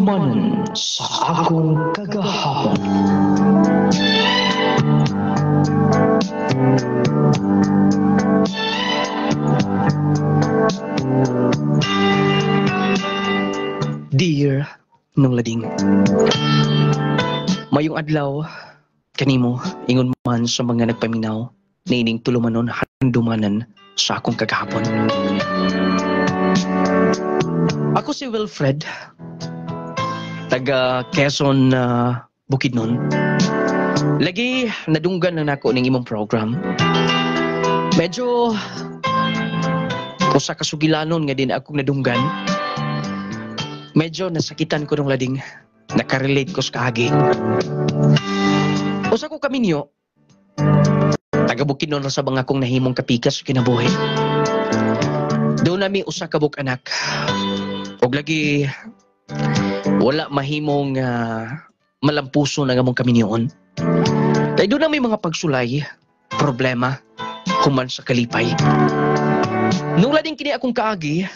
Inumanan sa akong kagahapon. Dear nung lading, mayong adlaw kanimo ingon man sa mga nagpaminaw na ining tulumanon handumanan sa akong kagahapon. Ako si Wilfred, taga Quezon Bukidnon. Lagi nadunggan na nako ning imong program. Medyo usa ka sugilanon nga din akong nadunggan. Medyo nasakitan ko nung lading, nakarelate ko sa kaagi. Usa ko kaminyo, taga Bukidnon na sa mga akong nahimong kapikas sa kinabuhi. Doon nami usa ka buk anak. Og lagi wala mahimong malampuso na gamong kaminyoon. Kaya doon nami mga pagsulay, problema, human sa kalipay. Nung lading kini akong kaagi,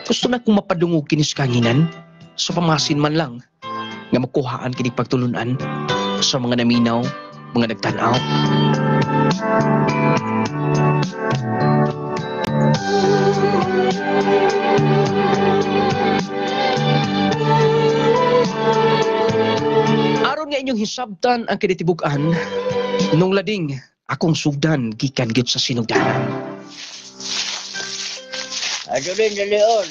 gusto na kong mapadungog kini sa kanginan, sa pamasin man lang, nga makuhaan kini pagtulunan sa mga naminaw, mga nagtanaw. Aron nga inyong hisabtan ang kinitibukan, nung lading akong sugdan gikan gyud sa sinugdanan. Ato din na Leon,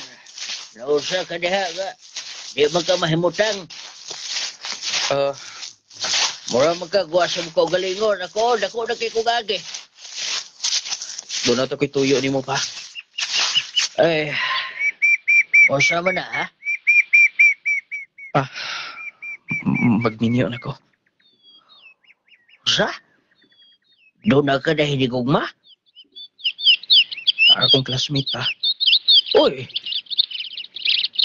nausa ka diha ba? Di man ka mahimutang. Mura magkagawa sa mukha galingon. Ako na kay kugagi. Doon na ito ko'y tuyo ni mo pa. Ay, usa man na ha? Magminyo na ko. Usa? Doon na ka na hinigugma? Akong classmate pa. Uy,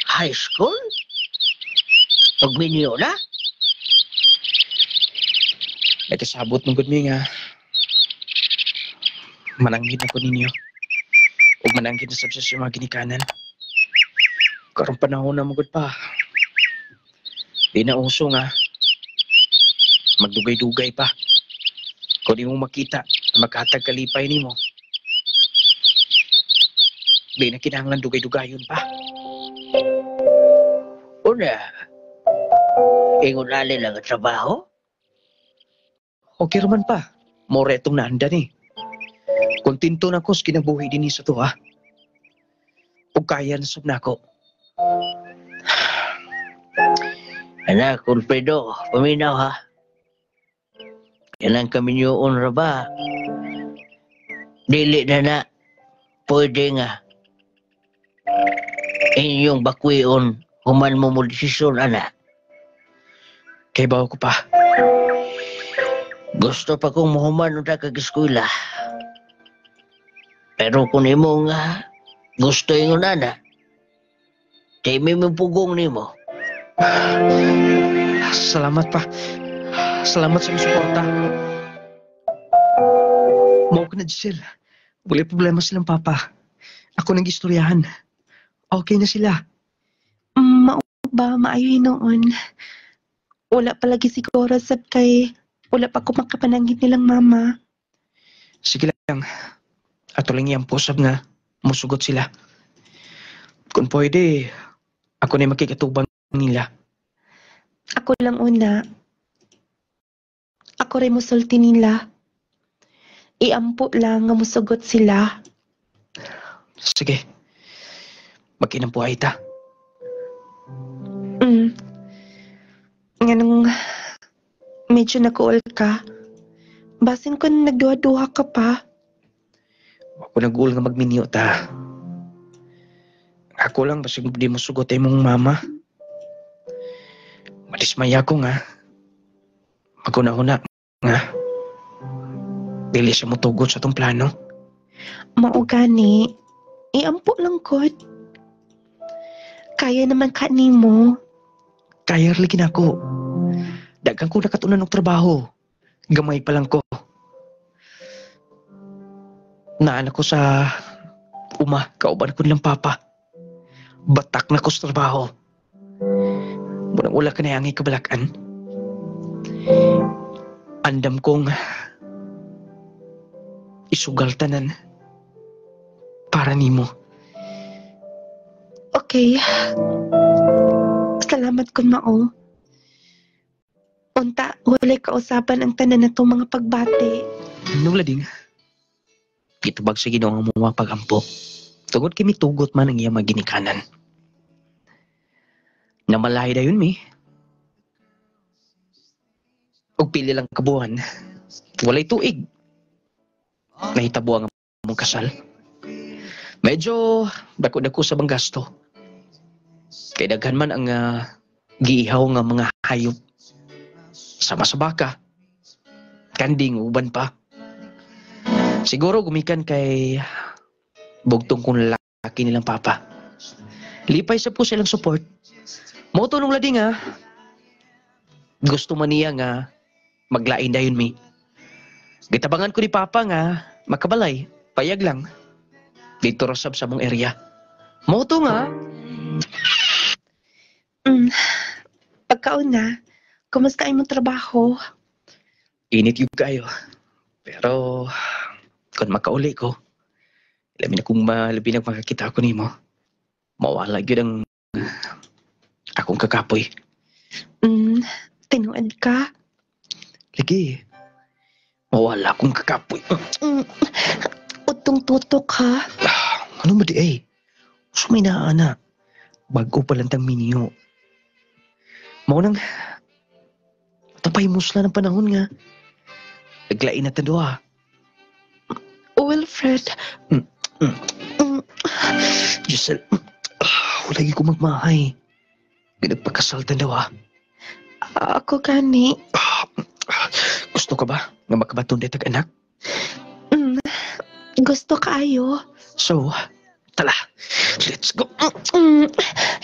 high school? Pagminyo na? Nagkasabot ng good nga. Mananggit ako ninyo. O mananggit na sa mga ginikanan. Karong panahon na magod pa. Di na uso nga. Magdugay-dugay pa. Kung di mo makita, makatag kalipay ni mo. Di na kinahanglan dugay-dugayon pa. Una, ingon alin lang ang trabaho? Okay raman pa. More itong naandan eh. Kontinto na ko sa kinabuhi din sa to ha. O kaya nasab na ako. Anak, Ulpedo, paminaw ha. Yan ang kaminyoon ra ba? Dili na pwede nga. Inyong bakwion, human mo mo desisyon, anak. Kay bawa ko pa. Gusto pa kong mahuman na kag-eskwela. Pero kung imo nga gusto yung nana, di may pugong nimo. Salamat pa. Salamat sa suporta. Mau ko na, Giselle. Wala problema silang papa. Ako nang istoryahan. Okay na sila. Mao ba maayoy noon? Wala palagi siguro sab kay wala pa ko makapananggit nilang mama. Sige lang. Ato lang yung pusab nga. Musugot sila. Kung pwede, ako na makikatubang nila. Ako lang una. Ako rin musulti nila. Iampo lang nga musugot sila. Sige. Magkinampuhay ta. Nga nung medyo nag-uol ka, basin ko nagduha-duha ka pa. Ako nag-uul nga magminyo ta. Ako lang, basig di mo sugot ay mong mama. Madismaya ko nga. Maguna-una nga. Dili siya mutugot sa tong plano. Mao gani, iampo lang kod. Kaya naman ka nimo. Kaya ligin ako. Dagang ko nakatunan ng trabaho. Gamay pa lang ko. Naanak ko sa kauban ko nilang papa. Batak na ko sa trabaho. Murang wala ka na yung kabalakan. Andam kong isugal tanan para nimo. Okay. Salamat kun mao. Unta, walay kausapan ang tanan na itong mga pagbati. Nung lading, gitubag sa Ginoo ang mga pagampo. Tungod kimi tugot man ang iyang mga ginikanan. Namalahi dayon mi. Og pili lang kabuhan. Walay tuig. Nahitabo ang mong kasal. Medyo dako-dako sa bang gasto. Kay daghan man ang giihaw nga mga hayop. Sama sa baka. Kanding uban pa. Siguro gumikan kay bugtong kong lalaki nilang papa. Lipay sa po silang support. Moto nung lading gusto man niya nga maglain dayon mi. Gitabangan ko ni papa nga makabalay, payag lang. Dito rasab sa mong area. Moto nga. Pagkauna, kumusta imong trabaho? Init yung kayo. Pero kung makauli ko, labi na kung malabi na makakita ko nimo, mawala yun ang akong kakapoy. Tinuod ka? Lagi, mawala akong kakapoy. Utong-tutok ha? Ano ba di ay? Gusto may naana. Bago pa lang tang minyo. Maunang, tapay musla ng panahon nga. Naglain na tadwa. Wilfred. Giselle, lagi ko magmahay. Nagpakasal tadwa. Ako gani. Gusto ka ba nga makabaton detag anak? Gusto kaayo. So, tala. Let's go.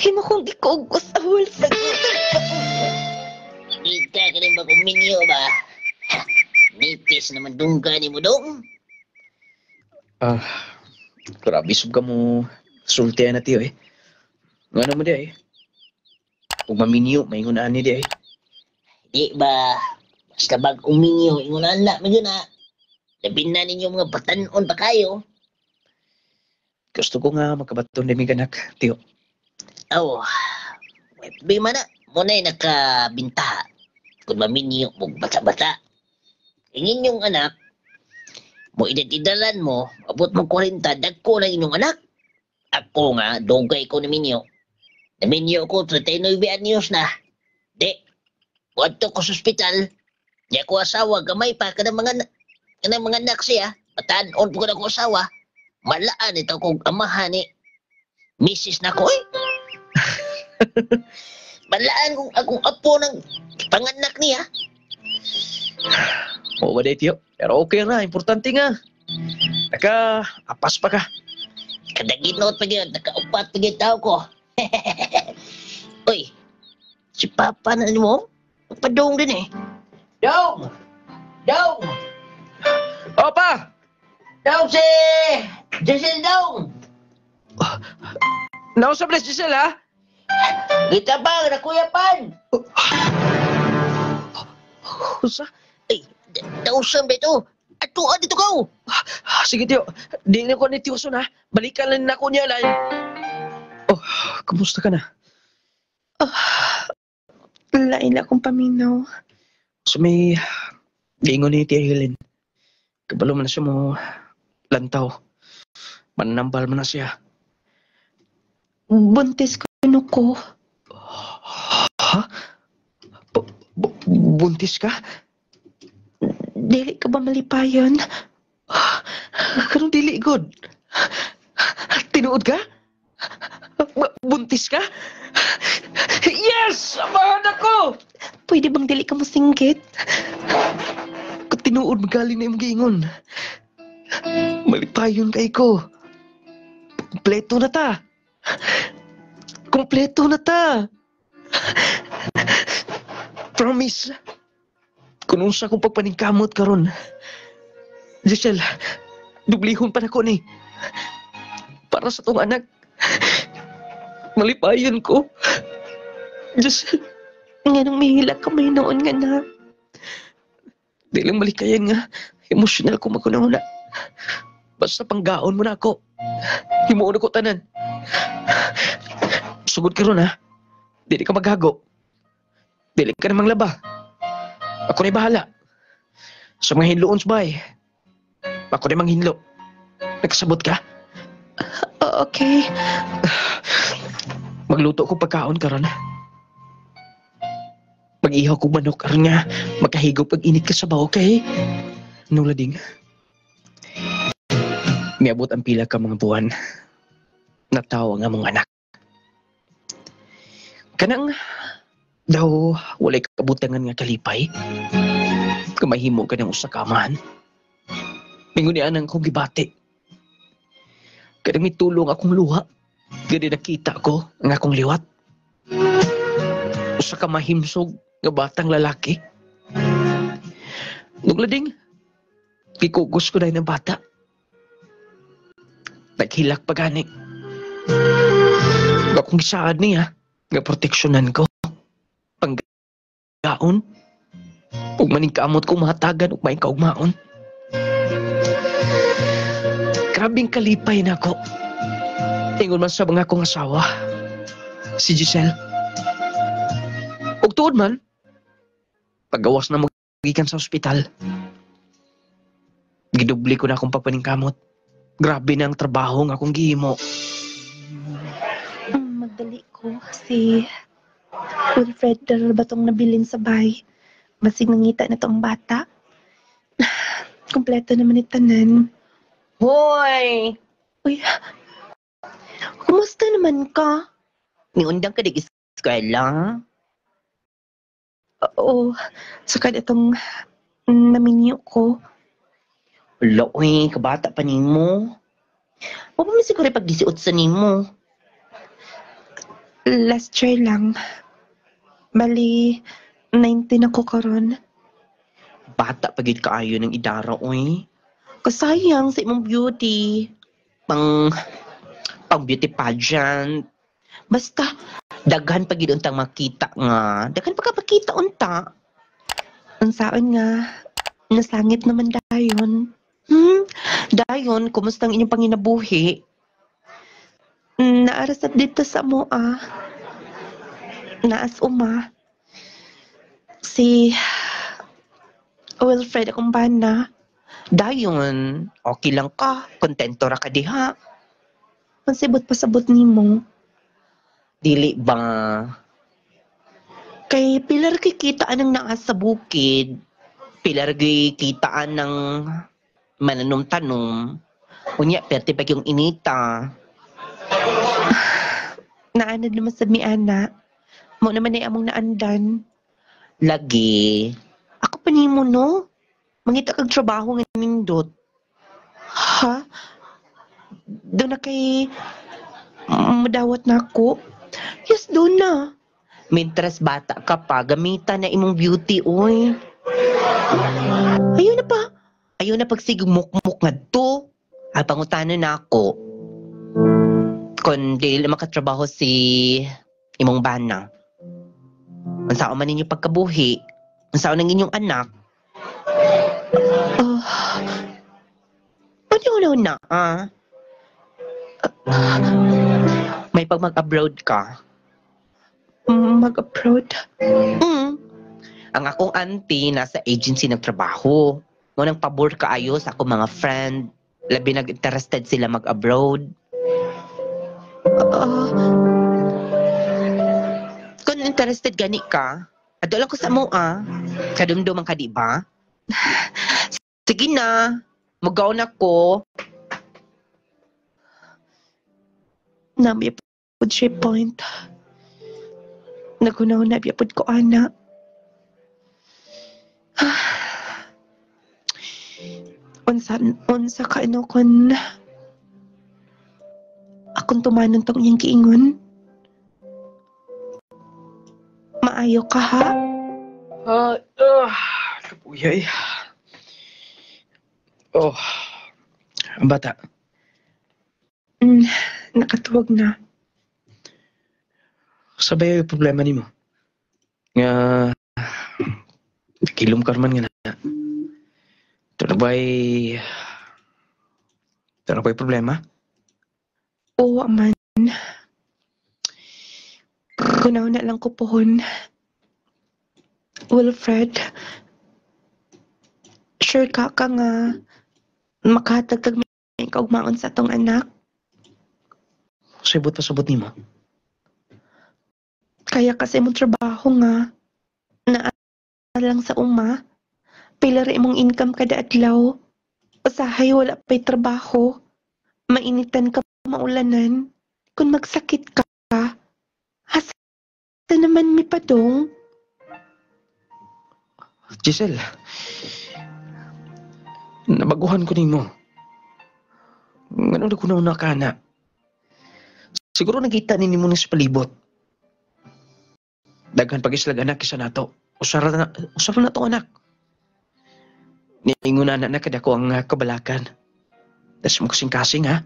Himo kong ikugos sa Wilfred. Kita ka rin ba kuminyo ba? Nipis naman dungga ni mo dong. Grabe sub ka mo. Sultihan na tiyo eh. Nga mo di eh. Kung maminyo, may ngunaan ni di eh. Di ba? Basta bag uminyo, ingunan na, medyo na. Labin na ninyo mga batanon pa kayo. Gusto ko nga makabaton na may ganak, tiyo. Oh, di man na. Muna yung nakabinta. Kung maminyo, mong bata-bata. Ingin yung anak, mo identidalan mo, abot mo 40, dagko na inyong anak. Ako nga, dogay ko na minyo. Na minyo ko, 39 anyos na. Di, wadto ko sa ospital. Di ako asawa, gamay pa, kanang mga anak siya. Patanon po ko na ko asawa. Malaan ito kong amahan ni Mrs. na ko eh. Malaan kung akong apo ng panganak niya. Oo ba tiyo? Pero okay na, importante nga. Naka-apas pa ka. Kadaginot pa yun, nakaupat pa yun tao ko. Uy, si Papa na mo, padong din eh. Dong! Dong! Opa! Dong si... Giselle Dong! Nausap na Giselle ha? Kita bang, nakuyapan! Usa? Ay, nausam ba ito? Atuan dito ko! Sige tiyo, di na ko nitiuso na. Balikan lang na ko niya lang. Oh, kumusta ka na? Lain akong paminaw. So may gingon ni Tia Helen. Kabalo man na siya mo lantaw. Mananambal man na siya. Buntis ko ko. Ha? Buntis ka? Dili ka ba malipayon? Kanong dili, God? Tinuod ka? Buntis ka? Yes! Amahan ako! Pwede bang dili ka mo singgit? Kung tinuod, magaling na yung giingon. Malipayon kay ko. Kompleto na ta. Kompleto na ta. Promise. Kung unsa kong pagpaningkamot karon. Giselle, dublihon pa na ko ni. Para sa tong anak. Malipayon ko. Giselle. Nga nang mahila ka may noon nga na. Di lang malikayan nga. Emosyonal ko magkunahuna. Basta panggaon mo na ako. Himuon ako tanan. Sugod ka ron ha. Dili ka maghago. Dili ka namang laba. Ako na'y bahala. Sa mga hinloon sa bahay. Ako na'y manghinlo. Nagkasabot ka? Okay. Magluto ko pagkaon karon. Mag-ihaw ko manok karon nga magkahigaw pag init ka sa baho kay. Anong lading? Miabot ang pila ka mga buwan. Natawa nga mong anak. Kanang daw walay kabutangan nga kalipay. Kamahimo ka ng usakaman. Mingon niya nang kong gibati. Kanang mitulong akong luha. Gani nakita ko ang akong liwat. Usa ka mahimsog nga batang lalaki. Nuglading, kikugos ko na ng bata. Naghilak pa gani. Bakong gisaad niya nga proteksyonan ko. Panggaon. Ug maning kaamot ko mahatagan ug maing kaugmaon. Grabing kalipay na ako. Ingon man sa mga akong asawa. Si Giselle. Ug tuod man, paggawas na magikan sa ospital. Gidubli ko na akong pagpaningkamot. Grabe na ang trabaho nga akong gihimo. Magdali ko si Wilfred batong nabilin sa bahay. Basig nangita na tong bata. Kompleto naman ni tanan. Hoy! Uy, kumusta naman ka? Niundang ka di eskwela? Oo, saka itong naminyo ko. Wala, uy, kabata pa nimo. O pa man siguro pag-18 sa nimo. Last year lang. Bali, 19 ako karon. Bata pagid kaayo ng idara, uy. Kasayang sa imong beauty. Pang beauty pageant. Basta, Daghan pagid untang makita nga. Daghan pa ka pakita unta. ang saon nga, nasangit naman dayon. Dayon, kumusta ang inyong panginabuhi? Naarasat dito sa moa. Naas uma. Si Wilfred akong bana. Dayon, okay lang ka. Kontento ra ka diha. Mansibot pasabot nimo. Dili ba? Kay pilar kikitaan ng naas sa bukid. Pilar kitaan ng mananom-tanom. Unya, perte pa yung inita. Naanad naman sa miana. Mo naman ay among naandan. Lagi. Ako pa nimo no? Mangita kag trabaho nga nindot. Ha? Doon na kay madawat na ako. Yes, doon na. Mintras bata ka pa, gamitan na imong beauty, oy. Ayun na pa. Ayaw na pagsigmuk-muk nga to. Ay, pangutanan na ako. Kung di makatrabaho si imong bana. Ang sao man ninyo pagkabuhi. Ang sao ng inyong anak. Ano na, ah? May pag mag-abroad ka. Mag-abroad. Ang akong auntie nasa agency nagtrabaho. Ngunang pabor kaayo sa akong mga friend. Labi nag-interested sila mag-abroad. Kung interested gani ka, ato lang ko sa mo kadumduman ka di ba? Sige na, magaw na ko. Nami po siya point. Nagunaw na biyapod ko, ana. Unsa ka ano kon akong tumanon tong iyang kiingon. Maayo ka ha? Kapuyay. Oh, ang bata. Nakatuwag na. Sabay yung problema nimo. Nga, kilom ka man nga na. Ito na ba'y problema? Oo, man. Kunaw na lang ko pohon. Wilfred, sure ka nga makahatagtag may kaugmaon sa atong anak? Pasabot ni mo. Kaya kasi mong trabaho nga, naa lang sa uma, pilari mong income kada adlaw, usahay wala pa'y trabaho, mainitan ka maulanan, kung magsakit ka, hasa naman mi padong. Giselle, nabaguhan ko ni mo. Ano na kunaw na ka na? Siguro nakita ni mo sa palibot. Daghan pag-islag anak isa nato. Usara na to anak. Niingon na kada ko ang kabalakan. Das mo kasing-kasing ha.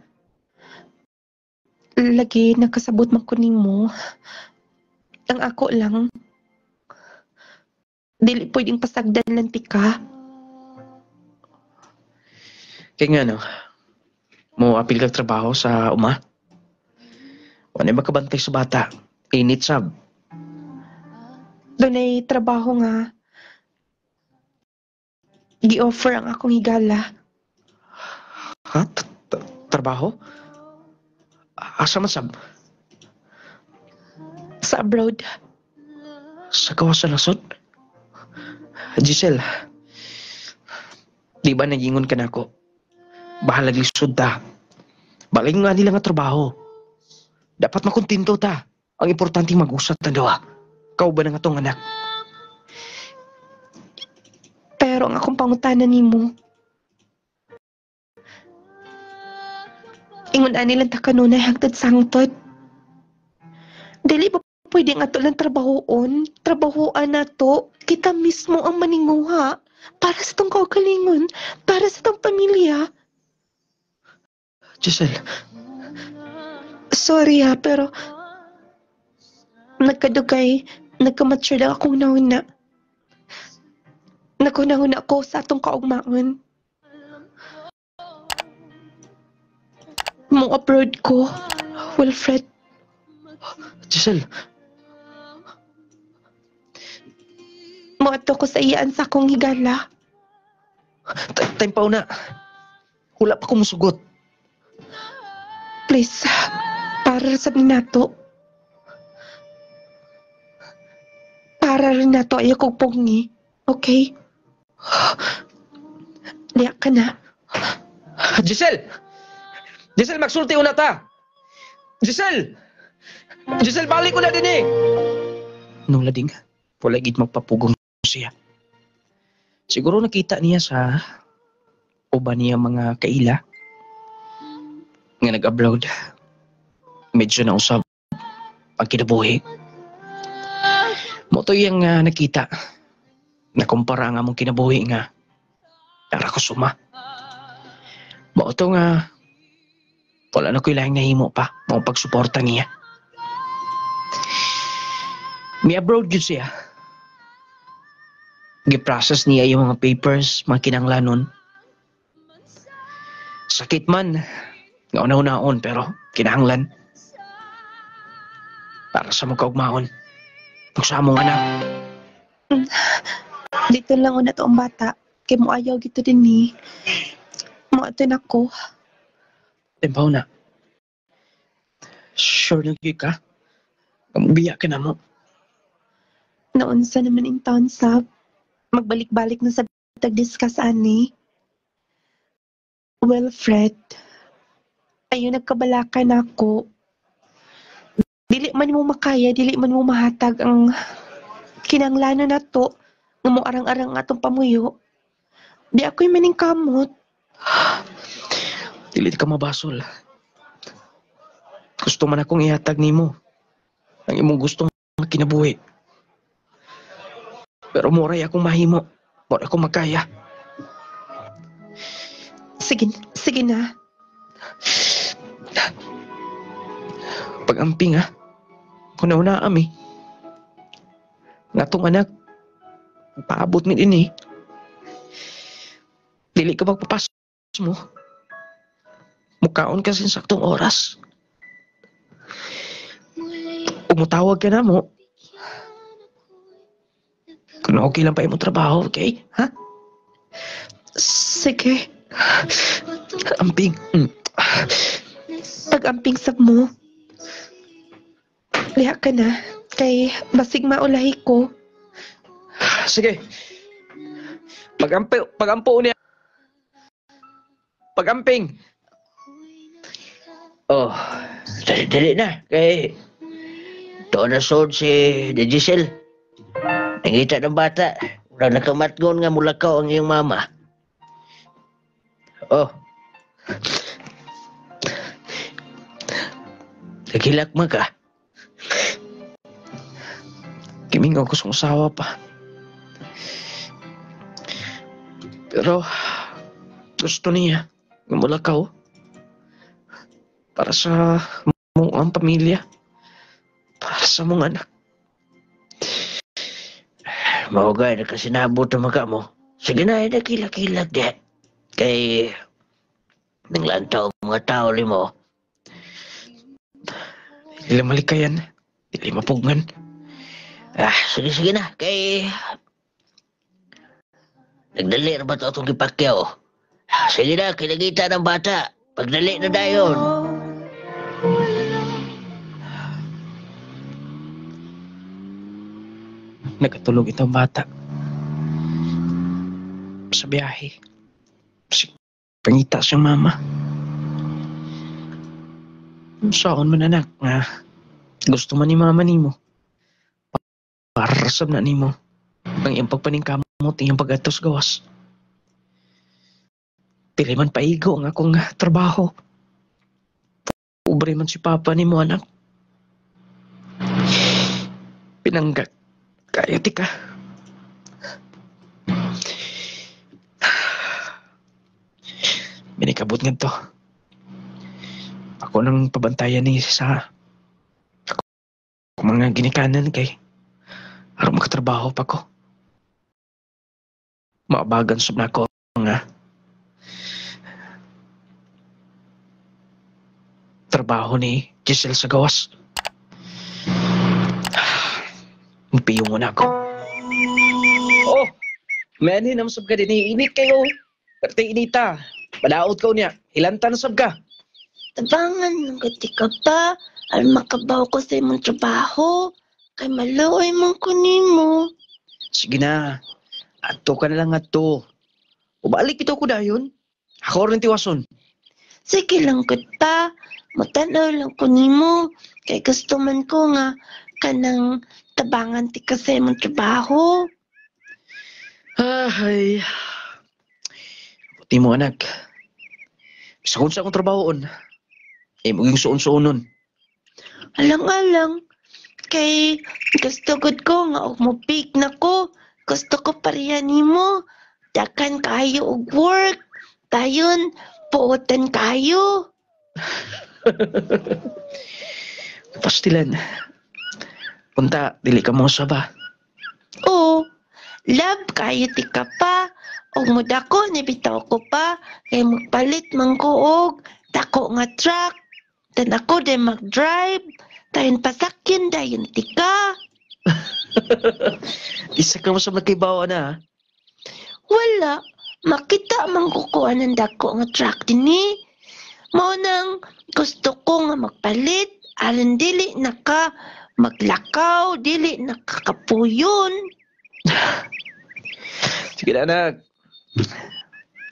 Lagi nakasabot man ko nimo. Ang ako lang, dili pwedeng pasagdan lang tika. Kaya nga no, mo apil kag trabaho sa uma. Wala makabantay sa bata. Init sab. Doon ay trabaho nga. Gi-offer ang akong higala. Ha? Trabaho? Asa man sab? Sa abroad. Sa kawasan nasod? Giselle, di ba nagingon ka na ako? Bahalag lisod ta. Balay nga nila nga trabaho. Dapat makontento ta. Ang importante mag-usat na daw. Kau ba na nga tong anak? Pero ang akong pangutanan nimo, ingon ani lang ta kanunay hangtod sangtod. Dili ba pwede nga to lang trabahoon? Trabahoan na to. Kita mismo ang maninguha. Para sa tong kaugalingon. Para sa tong pamilya. Giselle, Sorry ha, pero nagkamature lang akong nauna. Nakunahuna ako sa atong kaugmaon. Mong abroad ko, Wilfred. Giselle, Moadto ko sa iyaan sa akong higala. time pa na. Wala pa ko musugot. Please, para sa minato. Para rin nato ayaw kong pongi. Okay? Liyak ka na. Giselle! Giselle, magsulti una ta! Giselle! Giselle, balik ko na din eh! Nung lading, wala gid magpapugong siya. Siguro nakita niya sa uban niya mga kaila nga nag-abroad. Medyo na usab ang kinabuhi. Moto yung nakita. Nakumpara nga mong kinabuhi nga. Tara ko suma. Moto nga wala na ko ilahing nahimo pa mga pagsuporta niya. May abroad yun siya. Giprocess niya yung mga papers, mga kinanglanon. Sakit man. Nga una-unaon pero kinahanglan. Para sa mga kaugmaon. Pagsa mong anak. Dito lang una to ang bata. Kay mo ayaw gito din ni. Moadto na ko. Tempaw na. Sure na gyud ka? Kamubiya ka na mo. Naunsa naman in town sab. Magbalik-balik na sa tag-discuss ani. Wilfred, ayun nagkabalakan ako. Dili man mo makaya, dili man mo mahatag ang kinanglanon na to nga mo arang-arang atong pamuyo. Di ako'y maning kamot. Dili ka mabasol. Gusto man akong ihatag nimo ang imong gustong kinabuhi. Pero moray akong mahimo. Moray akong makaya. Sige na. Pag-amping ha. Kung nauna ami. Nga tong anak, paabot mi din eh. Dili ka magpapas mo. Mukaon ka sa saktong oras. Umutawag ka na mo. Kung okay lang pa imong trabaho, okay? Ha? Sige. Amping. Pag-amping sab mo. Liha ka na. Kay basig maulahi ko. Sige. Pagampo niya. Pagamping. Oh, dali na. Kay, doon na soon si De Giselle. Nangita ng bata. Wala nakamatgon nga mulakaw ang iyong mama. Oh. Nagilakma ka. Kimingaw ko sa usawa pa. Pero, gusto niya. Ngumulakaw. Para sa mong ang pamilya. Para sa mong anak. Mahugay na kasi naabot ang maka mo. Sige na, nakilak-kilak di. Kay, nanglantaw ang mga tao mo. Dili malikayan. Dili mapugngan. Sige na. Kay, nagdali na ba ito itong ipakyaw? Sige na, kinagita ng bata. Pagdali na dayon. Nagkatulog itong bata. Sa biyahe. Pangita siyang mama. Saan man anak nga gusto man ni mama nimo. Para rasab na nimo. Ang iyang pagpaningkamot, iyang pag-atos gawas. Pili man paigo ang akong trabaho. Ubre man si papa nimo anak. Pinanggat. Kaya ti ka. Minikabot nga to. Ako nang pabantayan ni sa ako mga ginikanan kay aron makatrabaho pa ko. Maabagan sab na ako nga trabaho ni Giselle sa gawas. Piyungon ako. Oh, mani naman sab ka din. Init kayo. Pati inita. Padaot ka niya. Hilanta na sab ka. Tabangan ng gati ka pa. Al makabaw ko sa imong trabaho. Kay maluoy mong kunin mo. Sige na. Ato ka na lang ato. Ubalik ito ko dayon. Ako rin tiwason. Sige lang kat pa. Matanaw lang kunin mo. Kay gusto man ko nga kanang tabangan ti ka sa imong trabaho. Ay. Puti mo anak. Sa kung sa akong trabahoon. Maging suon-suonon. Alang-alang. Kay gusto gud ko nga og mo pick na ko. Gusto ko pareha nimo. Dakan kayo og work. Dayon puotan kayo. Pastilan. Punta, dili ka mo sa ba? Oo. Love kayo ti ka pa. Og mo dako nibitaw ko pa. Kay magpalit man ko og dako nga truck. Dan ako din mag-drive. Dayon pasakyan dayon ti ka. Isa ka mo sa nagkaibawa na. Wala. Makita man kukuha ng dako nga truck dinhi. Mao nang gusto ko nga magpalit. Aron dili na ka maglakaw, dili nakakapuyon. Sige na anak.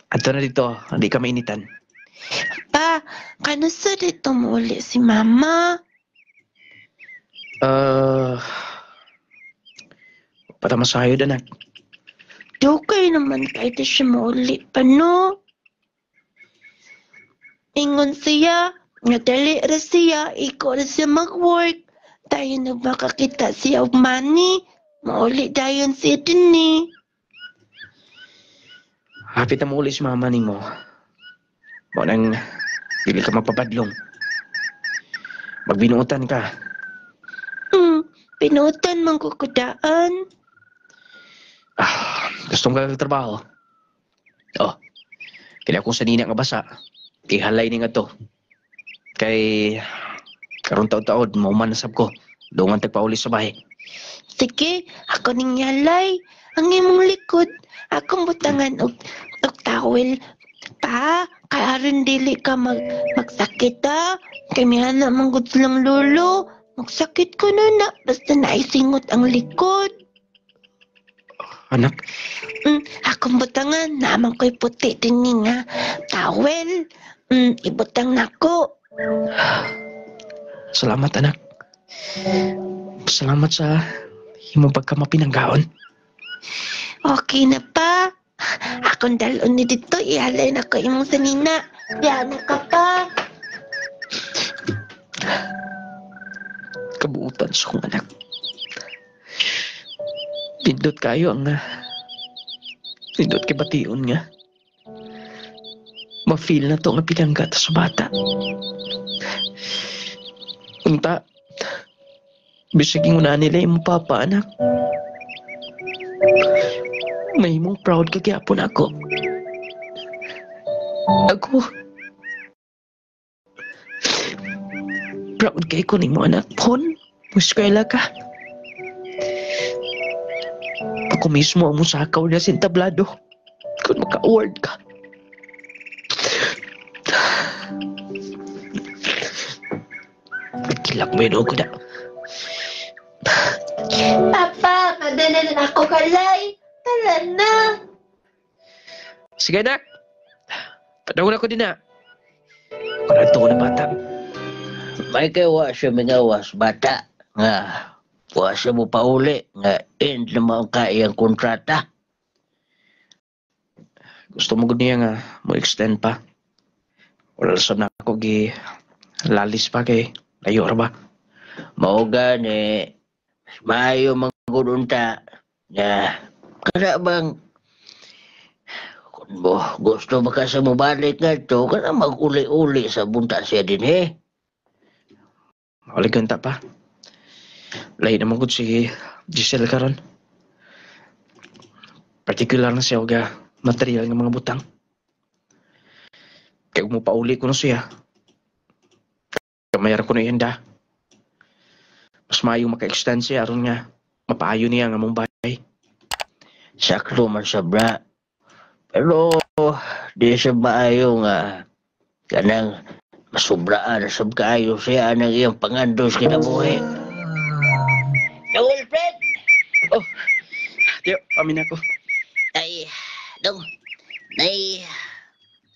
Ato na dito, hindi ka mainitan. Pa, kanusa dito mo uli si mama? Patamasayod anak. Dugay naman kahit siya mauli pa, no? Ingon siya, nga dali ra siya, ikaw ra siya mag-work. Tayo na makakita siya og money. Mauli dayon siya din eh. Hapit na mo ulit si mama ni mo. Mo nang dili ka magpapadlong. Magbinuotan ka. Pinutan man ko kudaan. Gusto mo ka trabaho? Oh, kaya akong sanina nga basa. Ihalay ni nga to. Kay karon taon-taon, maumanasab ko. Doon nga tagpauli sa bahay. Sige, ako ning yalay. Ang imong likod. Akong butangan og towel. Pa, kaaron dili ka magsakit ha. Kay mihana man gud silang lolo. Magsakit ko na basta naisingot ang likod. Anak, Akong butangan, naman ko'y puti din nga towel. Ibutang nako. salamat anak. Salamat sa imong pagkamapinanggaon. Okay na pa. Akong dalon ni dito, ihalay na ko imong sanina. Diyan na ka pa. Kabuutan sa kong anak. Pindot kayo ang pindot kay bation nga. Ma-feel na to nga pinanggat sa bata. Unta, bisig yung una nila yung papa, anak. May mong proud ka gyapon ako. Ako. Proud kay ko ni mo anak pon. Muskwela ka. Ako mismo ang musakaw niya sin tablado. Kung maka-award ka. Kilak mo yun ako na. Papa, madala na ako kalay. Tala na. Sige anak. Padawin ako din na. Kunanto ko na bata. May kay wa siya mingawas bata nga wa siya mo pauli nga end na maong kaiyang kontrata. Gusto mo gud niya nga mo extend pa. Wala sa na ako gi lalis pa kay layo ra ba. Mao gani maayo manggudunta nga kada bang kung mo gusto ba ka sa mobalik nga to kana mag-uli-uli sa bunta siya din Wala ganta pa. Lahi naman gud si Giselle karon. Particular na siya og material ng mga butang. Kaya mo pauli ko na siya. Kamayar ko na ihanda. Mas maayo maka-extend siya aron nga mapaayo niya nga mong bahay. Sakto man siya bra. Pero di siya maayo nga kanang masubraan sab kaayo siya ang iyang pangandos kinabuhi. Yo, Wilfred! Tiyo, amin ako. Ay, dong,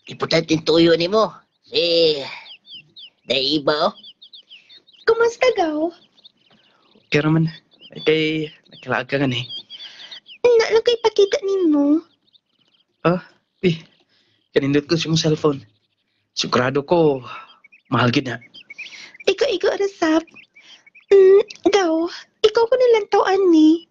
importante tuyo ni mo. Si, iba, oh. Kumusta gaw? Kaya naman, kay nakilaag ka nga ni. Nalagay pakita nimo. Kanindot ko sa mong cellphone. Sigurado ko, mahal gid na. Ikaw rasap. Gaw, ikaw ko nalang tawaan ni.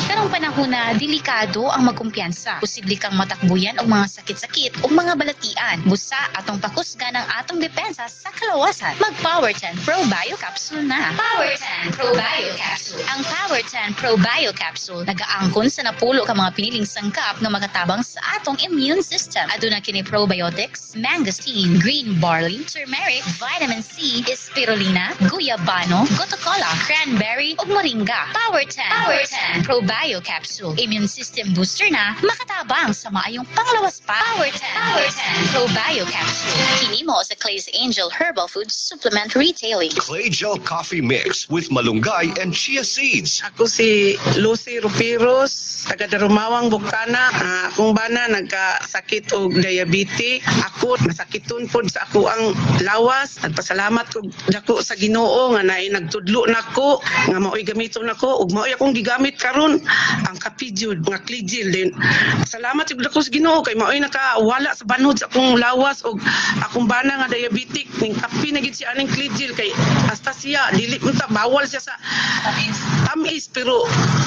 Karong panahon na delikado ang magkumpiyansa. Posible kang matakbuyan og mga sakit-sakit o mga balatian. Busa atong pakusgan ang atong depensa sa kalawasan. Mag Power 10 Pro Bio Capsule na. Power 10 Pro Bio Capsule. Ang Power 10 Pro Bio Capsule nagaangkon sa napulo ka mga piniling sangkap nga makatabang sa atong immune system. Aduna kini probiotics, mangosteen, green barley, turmeric, vitamin C, spirulina, guyabano, gotocola, cranberry ug moringa. Power 10 Pro Bio Capsule. Immune system booster na makatabang sa maayong panglawas pa. Power 10 Pro Bio Capsule. Kini mo sa Clay's Angel Herbal Food Supplement Retailing. Clay Gel Coffee Mix with malunggay and chia seeds. Ako si Lucy Rupiros, taga Darumawang, Bukana. Akong bana nagkasakit og diabetes. Ako nasakiton pod sa ako ang lawas. Nagpasalamat ko dako sa Ginoo nga naay nagtudlo nako nga mao'y gamiton nako ug mao'y akong gigamit karon ang kapijud nga Cligil din. Salamat jud dako sa Ginoo kay mao'y nakawala sa banod sa akong lawas ug akong bana nga diabetic ning kapi na gid siya aning Cligil kay hasta siya dili unta bawal siya sa tamis pero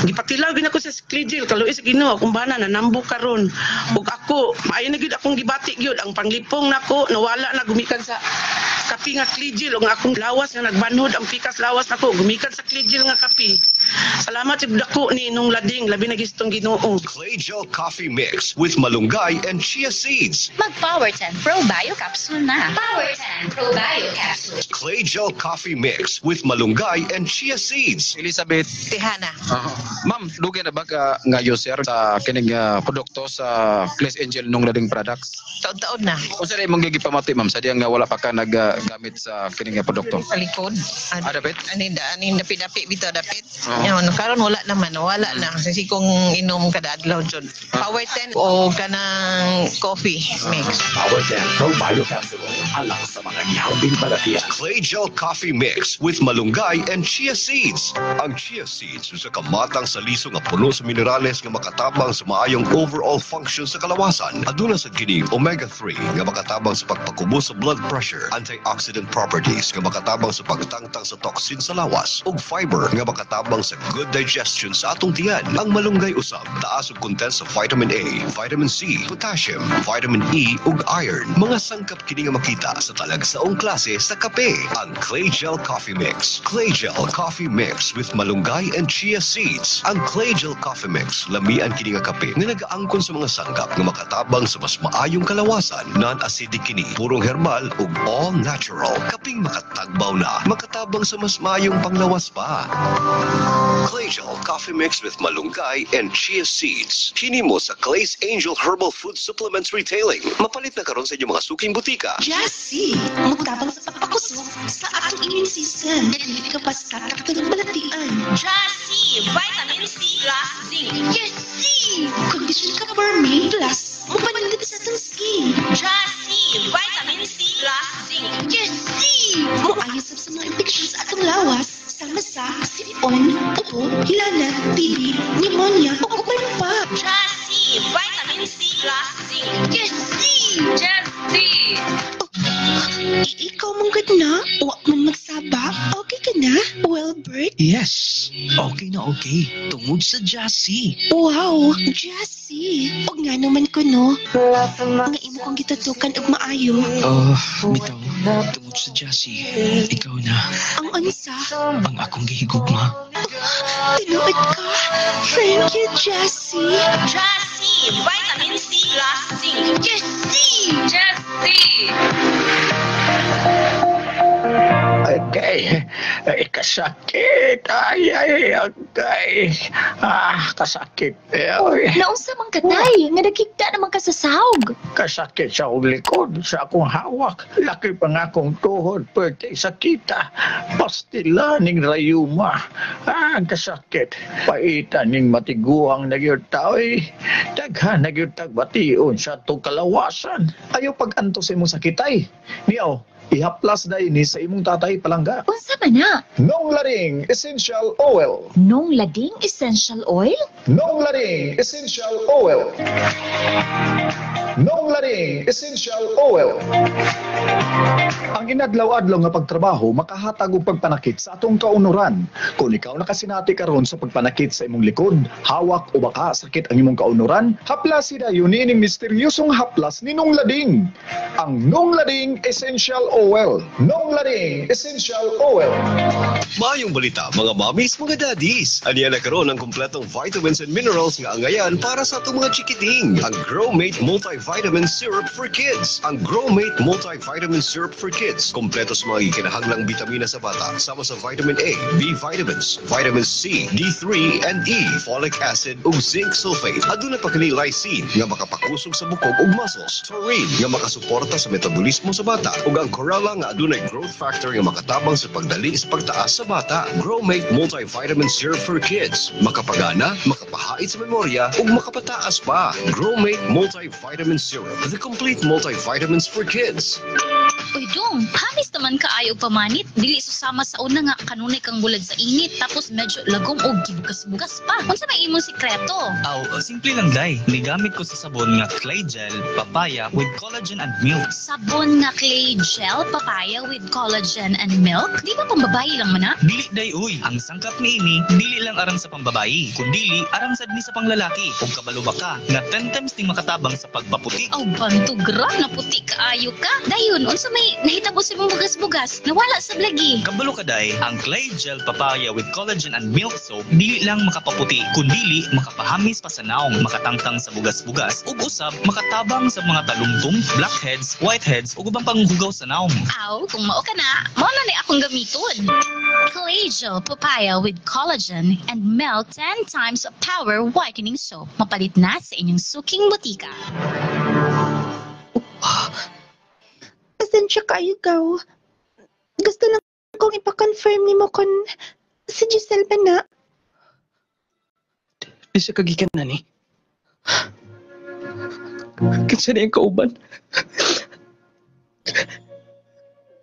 gipatilaw gid ako sa Cligil kaluoy sa Ginoo akong bana nanambo karon ug ako maayo na gid akong gibati gyud ang panglipong nako nawala na gumikan sa kapi nga Cligil ug akong lawas nga nagbanhod ang pikas lawas nako gumikan sa Cligil nga kapi Salamat jud dako ni nung lading labi na gistong Ginoo. Clay Gel Coffee Mix with malunggay and chia seeds. Mag-Power 10 Pro Bio Capsule na. Power 10 Pro Bio Capsule. Clay Gel Coffee Mix with malunggay and chia seeds. Elizabeth. Tihana. Ma'am, lugi na ba ka nga user sa kining produkto sa Clay Angel nung lading products? Taon-taon na. Kung saan mong gigipamati ma'am, sa diyang wala pa ka naggamit sa kining produkto? Sa likod. Dapit? Ani dapit bitaw dapit. Yan, karon wala naman, wala na. Kasi kung inom kada adlaw jud. Power 10 o kanang coffee mix. Power 10 Pro Bio Capsule. Alang sa mga nyawbing balatian. Clay Gel Coffee Mix with malunggay and chia seeds. Ang chia seeds usa ka matang sa liso nga puno sa minerales nga makatabang sa maayong overall function sa kalawasan. Aduna sa kining omega-3 nga makatabang sa pagpakubos sa blood pressure, antioxidant properties nga makatabang sa pagtangtang sa toxin sa lawas, ug fiber nga makatabang sa good digestion sa atong tiyan. Ang malunggay usab taas og content sa vitamin A, vitamin C, potassium, vitamin E ug iron. Mga sangkap kini nga makita sa talagsaong klase sa kape. Ang Clay Gel Coffee Mix. Clay Gel Coffee Mix with malunggay and chia seeds. Ang Clay Gel Coffee Mix lamian kini nga kape nga nagaangkon sa mga sangkap nga makatabang sa mas maayong kalawasan. Non-acidic kini, purong herbal ug all natural. Kaping makatagbaw na, makatabang sa mas maayong panglawas pa. Clay Gel Coffee Mix with malunggay and chia seeds. Kini mo sa Clay's Angel Herbal Food Supplements Retailing. Mapalit na karon sa inyong mga suking butika. Jassy, magtabang sa pagpakusog sa atong immune system. Dili ka basta ng balatian. Jassy, Vitamin C plus Zinc. Yes, see! Condition ka Burmay plus mapanindot sa atong skin. Jassy, Vitamin C plus Zinc. Yes, see! Moayos sa mga infection sa atong lawas. Sama sa sipon, ubo, hilana, TB, pneumonia, o uban pa. Jassy, Vitamin C plus Zinc. Yes, see! Jassy! Ikaw mong gad na? Huwag man magsaba? Okay ka na? Well, Bert? Yes, okay na okay. Tungod sa Jassy. Wow, Jassy. O nga naman ko, no? Nga imo kong gitatukan og maayo. Bitaw, tungod sa Jassy, ikaw na Ang unsa? ang akong gihigugma. Tinuod ka? Thank you, Jassy. Jassy, Vitamin C plus Zinc. Jassy! Jassy! Okay. Kasakit. Ay, okay. Kasakit. Naunsa man katay, nga nakikita naman ka sa sahog. Kasakit sa akong likod, sa akong hawak. Laki pa nga akong tuhod, pwede sakita. Pastila ning rayuma. Ang kasakit. Paitan ning matiguang nagyutaoy. Daghan nagyutagbation sa itong kalawasan. Ayaw pag-anto sa imong sakitay. Niyaw, ihaplas na ini sa imong tatay palangga. Unsa man na? Nong Laring Essential Oil. Nung lading essential oil? Nong Laring Essential Oil. Nong Laring Essential Oil. Ang inadlaw-adlaw nga pagtrabaho makahatag og pagpanakit sa atong kaunuran. Kung ikaw nakasinati karon sa pagpanakit sa imong likod, hawak o baka sakit ang imong kaunuran, haplas dayon ining misteryosong haplas ni Nong Lading. Ang Nong Lading Essential Oil. Nong Lading Essential Oil. Mayong balita mga mommies, mga daddies. Aniya na karon ang kompletong vitamins and minerals nga angayan para sa atong mga chikiting. Ang Growmate Multivitamin Syrup for Kids. Ang Growmate Multivitamin Syrup for Kids. Kompleto sa mga ikinahanglang bitamina sa bata. Sama sa vitamin A, B vitamins, vitamin C, D3 and E, folic acid ug zinc sulfate. Aduna pa kini lysine nga makapakusog sa bukog ug muscles. Taurine nga makasuporta sa metabolismo sa bata. Ug ang Corella nga adunay growth factor nga makatabang sa pagdali sa pagtaas sa bata. Growmate Multivitamin Syrup for Kids. Makapagana, makapahait sa memorya ug makapataas pa. Growmate Multivitamin Syrup. The complete multivitamins for kids. Uy dong, hamis naman kaayo pamanit. Dili susama sa una nga kanunay kang bulad sa init. Tapos medyo lagom o gibugas-bugas pa. Unsa may imong sikreto? Simple lang day. Nigamit ko sa sabon nga clay gel, papaya with collagen and milk. Sabon nga clay gel, papaya with collagen and milk? Di ba pambabayi lang man na? Dili day uy, ang sangkap ni ini dili lang aram sa pambabayi, kundili aram sad ni sa panglalaki. Ug kabalo ba ka nga 10 times ting makatabang sa pagpaputi. Aw bantugra na puti kaayo ka. Dayon unsa may Unsay nahitabo sa imong bugas-bugas? Nawala sa blagi. Kabalo kaday, ang Clay Gel Papaya with collagen and milk soap dili lang makapaputi, kundi makapahamis pa sa naong, makatangtang sa bugas-bugas, ug usab makatabang sa mga talumtom, blackheads, whiteheads ug ubang panghugaw sa naong. Aw, kung mao ka na, mao na ni akong gamiton. Clay Gel Papaya with collagen and milk 10 times power whitening soap. Mapalit na sa inyong suking butika. Pasensya kayo, Gaw. Gusto lang kong ipa-confirm ni mo kung si Giselle ba na. Di sa kagikan na ni. Kinsa na yung kauban.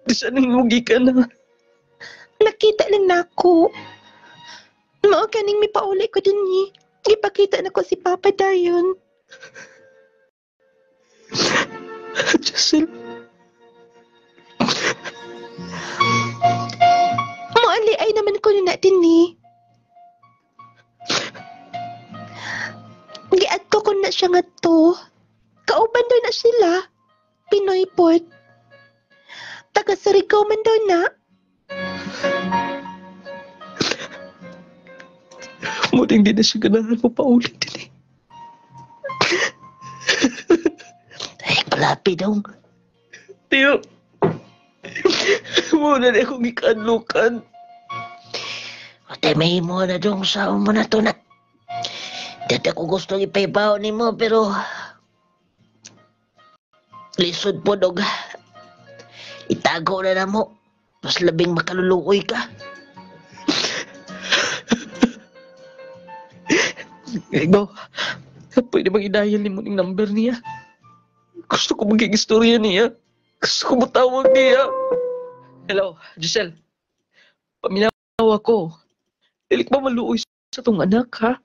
Di sa nang mugikan na. Nakita lang na ako. Mao kaning mipauli ko din ni. Ipakita na ko si Papa dayon. Giselle. Maali ay naman ko na natin ni. Giadto ko na siya nga to. Kauban daw na sila. Pinoy pot. Taga Surigao man daw na. Muling di na siya ganahan mo paulit din eh. Ay, palapi dong. Tiyo. Muna na akong ikanlukan. O, may mo na dong sa mo na to na. Dati ko gusto ipaybaw ni mo, pero lisod po dog. Itago na na mo. Mas labing makaluluoy ka. Ikaw, pwede bang i-dial ni mo ng number niya? Gusto ko maging istorya niya. Gusto ko matawag niya. Hello, Giselle. Paminawa ko. Dilik ba maluoy sa tong anak, ha?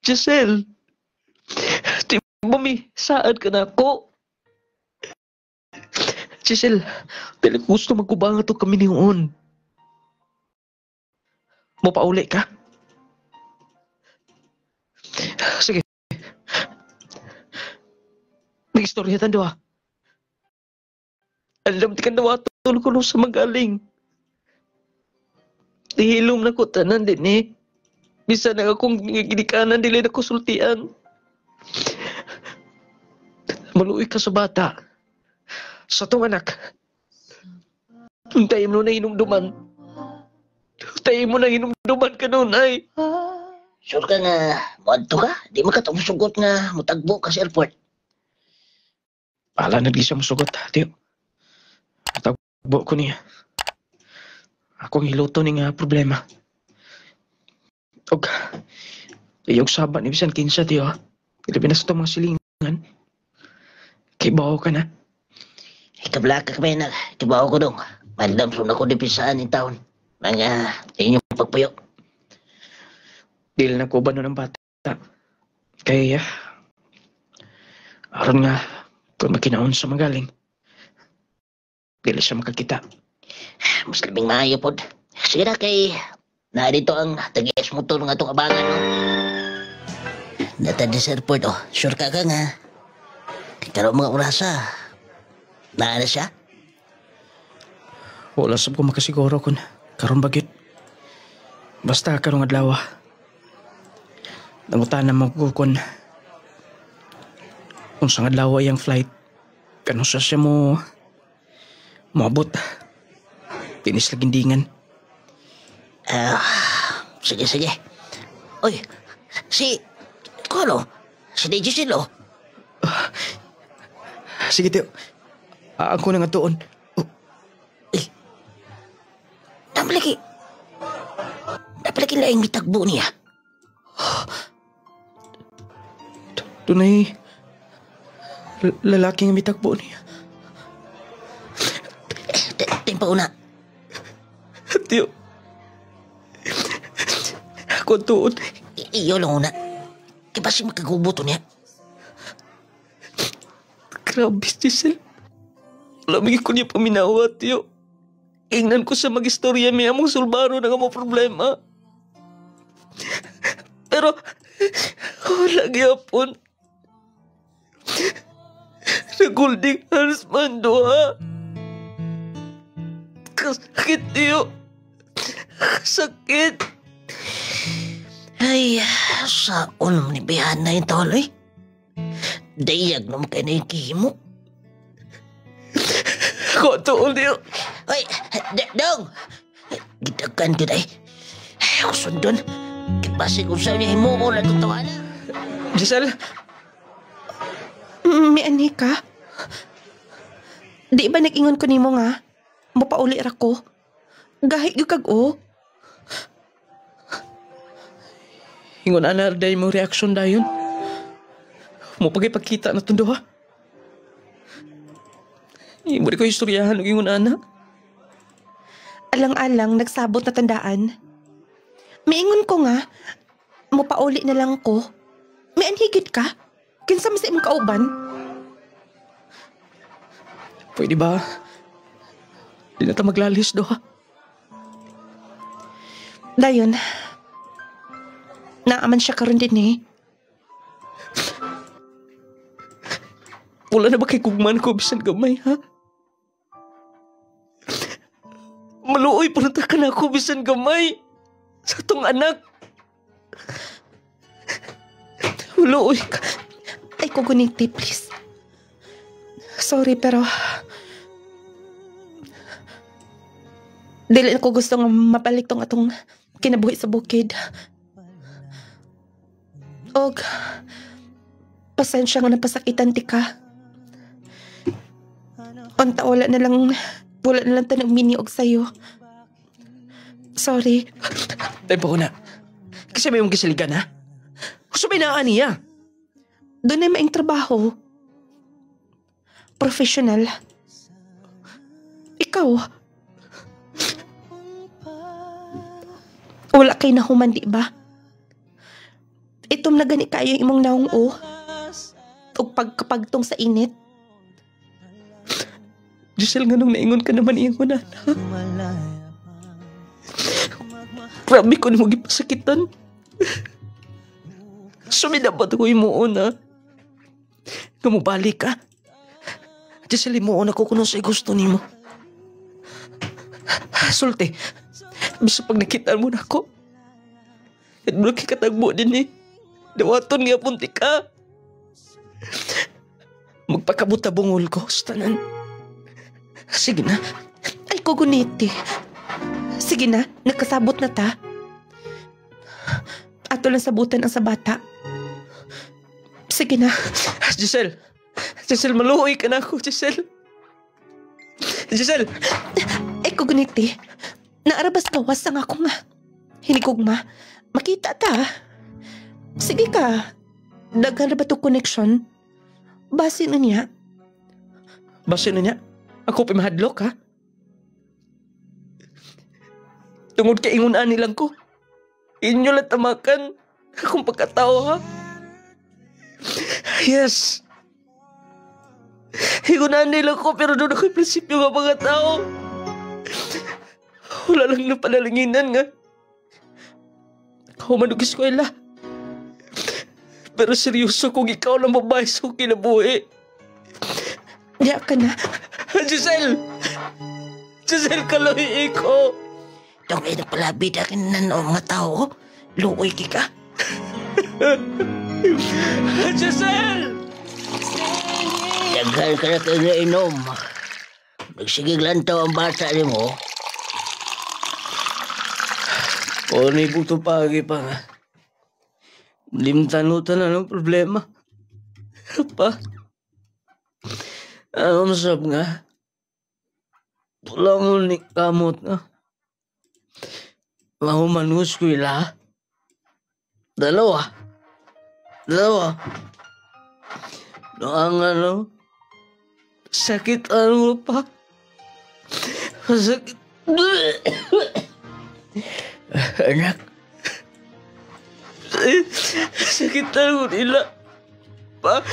Giselle. Di ba may saad ka na ako? Giselle, dilik gusto magkubangan to kami niyon. Mapauli ka? Sige. Nag-istorya tan doa. Alam ti kan doa tulog ko sa magaling. Dihilom na ko tanan din eh. Bisa na akong ginikanan dili na ko sultian. Maluoy ka sa bata. Sa tong anak. Tuntay mo na hinumduman. Tuntay mo na hinumduman ka nun ay. Sure ka nga, muadto ka? Di makatapos sugot nga mutagbo ka sa airport. Pala na di siya masugot, tiyo. Tagbo ko niya. Akong hiluto ni nga problema. Og, iyog sabat ni bisan kinsa, tiyo. Ilabi na sa itong mga silingan. Kay baho ka na. Ikabla ka kami na, kibaw ko dong. Mandam sun ako dipisaan ni taon. Mga inyong pagpuyo. Dili na ko ba nun ang bata. Kaya, aron nga, kung makinaon sa magaling, dili siya makakita. Mas labing maayo pod. Sige na kay, na dito ang tag-iis motor nga itong abangan. No? Natad sa airport, oh. Sure ka nga. Karoon mga orasa. Naana siya? Wala sab ko makasiguro kung karon bagit. Basta karong adlaw. Nangutan na mo ko kung saan adlaw ay ang flight. Kano siya mo moabot. Tinis lagindingan. Sige. Oy, Kolo, si DJ Silo. Sige, tiyo. Ako na nga doon. Napalagi laing mitagbo niya. Tunay, lalaking mitakbo niya. Tempo una. Tiyo. Ako doon. Iyo lang una. Kaya ba siya magkagubuto niya? Grabe, Giselle. Lamig ko niya paminawa, tiyo. Ingnan ko sa mag-istorya may among sulbaro na nga mo problema. Pero, lagi hapon. Nagulding hands man doha. Kasakit niyo. Kasakit. Ay, saon mo ni Bihan na yung toloy. Dayag naman kayo na yung kihimo. Ko tuol niyo. Ay, dong! Gitagan ka na eh. Ay, ako sundon. Kipasig ko sa niya mo ko natutuwa na. Giselle? May ani ka? Di ba nag-ingon ko nimo nga? Mapauli ra ko. Gahit yung kag-o. Ingon ana dahil mong reaksyon dayon. Mo pagkita na tundo ha. Imo ko istoryahan og ingon ana. Alang-alang nagsabot na tandaan. Miingon ko nga, mo pauli na lang ko. May anhigit ka? Kinsa man sa imong kauban? Pwede ba? Di na ta maglalis do ha? Dayon, naaman siya karon din eh. Wala na ba kay kugman ko bisan gamay ha? Maluoy pa na ako bisan gamay sa tong anak. Maluoy ka. Ay, kuguniti, please. Sorry, pero dili ko gusto nga mapalik tong atong kinabuhi sa bukid. Og pasensya nga napasakitan ti ka. Unta wala na lang tanong miniog sa'yo. Sorry. Tayo po na. Kasi may mong gisaligan ha? Gusto may naan niya. Doon ay maing trabaho. Professional. Ikaw. Wala kay nahuman, di ba? Itom na gani kayo imong naong o. O pagkapagtong sa init. Giselle, nga nung naingon ka naman iyang una. Grabe ko na magipasakitan. Sumidapat ko yung muuna. Gamubalik ka. Giselle, muuna ko kung sa'y gusto ni mo. Sulti, bisa pag nakita mo na ako. At mo kikatagbo din eh. Dawaton nga punti ka. Magpakabuta bungol ko sa tanan. Sige na. Ay, kuguniti. Sige na, nakasabot na ta. Ato lang sabutan ang sa bata. Sige na. Giselle, maluhoy ka na ako, Giselle. Ay, kuguniti. Naarabas gawas ang ako nga. Hinigugma. Makita ta. Sige ka. Daghan na ba ito connection? Basi na niya. Ako pimahadlok, ha? Tungod ka ingunan nilang ko. Inyo lang tamakan akong pagkatao, ha? Yes. Ingunan nilang ko, pero doon ako'y prinsipyo nga mga tao. Wala lang na panalinginan nga. Ako manug-eskwela. Pero seryoso kung ikaw lang mabayas kong kinabuhi. Diya ka na. Giselle, kaloy ko. Itong ay napalabid akin na noong mga tao. Luoy ka. Giselle! Daghan ka na kayo na inom. Nagsigig lantaw ang bata ni mo. O, naibuto pagi pa nga. Limtanutan na ng problema. Pa? Ano masab nga? Wala mo ni kamot na. Mahumanus ko ila. Dalawa. Noang ano? Sakit ano pa? Sakit. Anak. Sakit ano nila. Pa?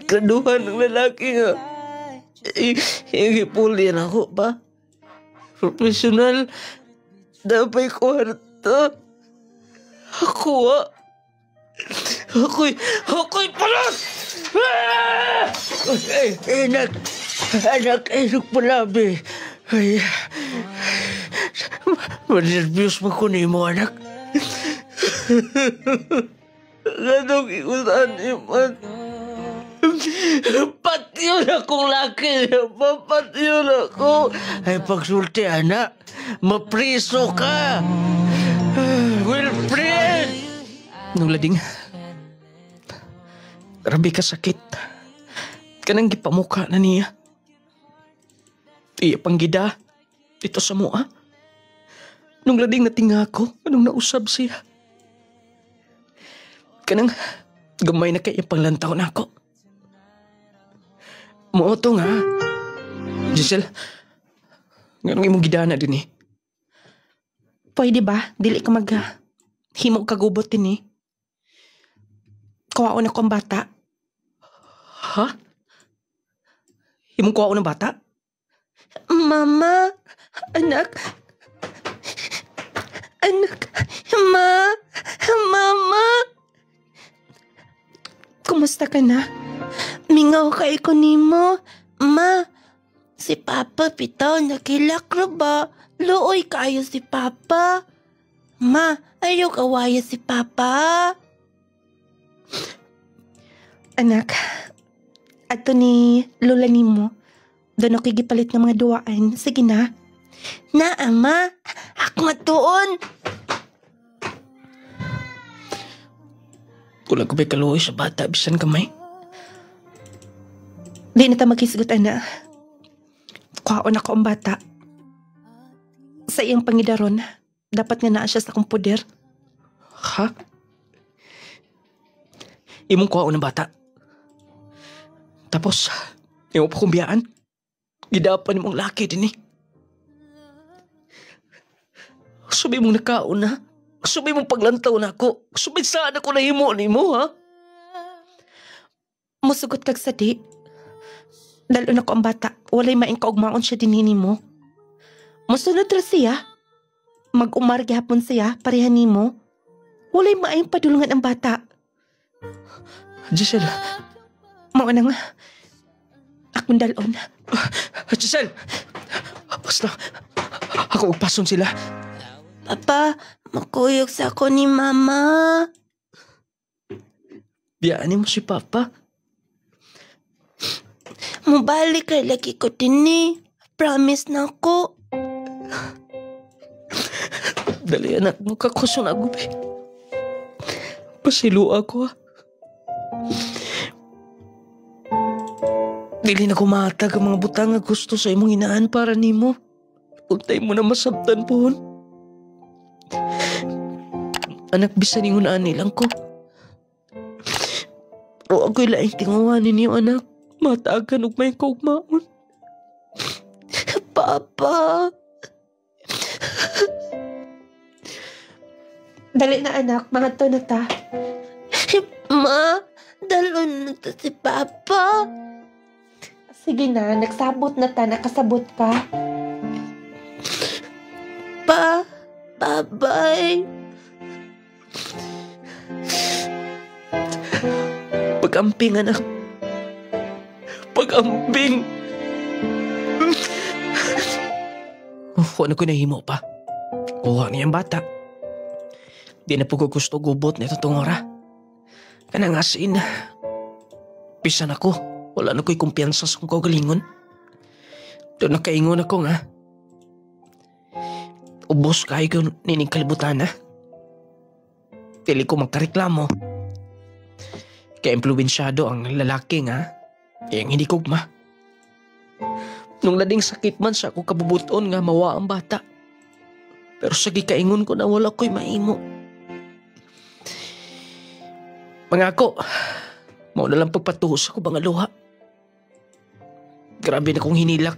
Kaduhan ng lalaki nga. Hingipulin ako pa. Profesional. Dapat kwarta. Ako Ako'y palat! Anak, palabi. Ay, manervyos mo ko mo, anak. Ganong ikutan, Iman. Patyon akong laki. Patyon ako. Ay, pagsulti, anak. Mapriso ka. Wilfred! Nung lading, grabe ka sakit. Kanang gipamuka na niya. Iya panggida. Dito sa mua. Nung lading natinga ako, anong nausab siya. Kanang gamay na kaya panglantaw na ako. Muuto nga. Giselle, ganong imong gidana din eh. Pwede ba? Dili ka himog kagubot din eh. Kuwaon ako ang bata. Ha? Himong kuwaon ng bata? Mama, anak, mama. Kumusta ka na? Mingaw ka ko nimo. Ma, si Papa bitaw nakilakro ba? Luoy kayo si Papa. Ma, ayaw kawaya si Papa. Anak, ato ni lola nimo. Doon ako gipalit ng mga duwaan. Sige na. Na, ama. Ako matuon. Kulang ko ba'y kaluoy sa bata, bisan kamay. Di na ta maghisgot, ana. Kuhaon ako ang bata. Sa iyang pangidaron, dapat nga naa siya sa akong poder. Ha? Imong kuhaon ng bata. Tapos, imo pa kumbiyaan. Gidapan mong laki din eh. Sabi mong nakaon na. Sabi mong paglantaw na ako. Sabi saan ako nahimo ni mo, ha? Musugot kag sadi. Dalon ako ang bata. Walay maing kaugmaon siya dinini mo. Musunod ra siya. Mag-umar gihapon siya, pareha nimo. Walay maing padulungan ang bata. Giselle. Mao na nga. Akong dalon. Giselle! Basta, ako ugpason sila. Papa, makuyog sa ako ni Mama. Biyaanin mo si Papa. Mubalik kay lagi ko din eh. Promise na ako. Dali anak mo kakuso na gubi. Pasilo ako ha. Dili na kumatag ang mga butang nga gusto sa imong inaan para nimo. Huwag tayo mo na masabtan po. Anak, bisan yung unaan nilang ko. Pero ako'y laing tingawanin niyo, anak. Matagan og may kaugmaon. Papa. Dali na anak, mga to na ta. Ma, dalon na ta si Papa. Sige na, nagsabot na ta, nakasabot ka. Bye-bye. Pag-amping, anak. Pag-amping. Ano ko nahimo pa? Kuha niyang bata. Di na po ko gusto gubot na ito tungora. Kanang asin. Pisan ako. Wala na ko'y kumpiyansa sa kong kagalingon. Doon nakaingon ako nga. Ubos kayo ko nining kalibutan na. Tili ko magkareklamo. Kaya impluwensyado ang lalaki nga. Kaya hindi kugma. Nung lading sakit man sa ako kabubuton nga mawa ang bata. Pero sa gikaingon ko na wala ko'y maimo. Pangako, mao na lang pagpatuhos ako bang aluha. Grabe na kong hinilak.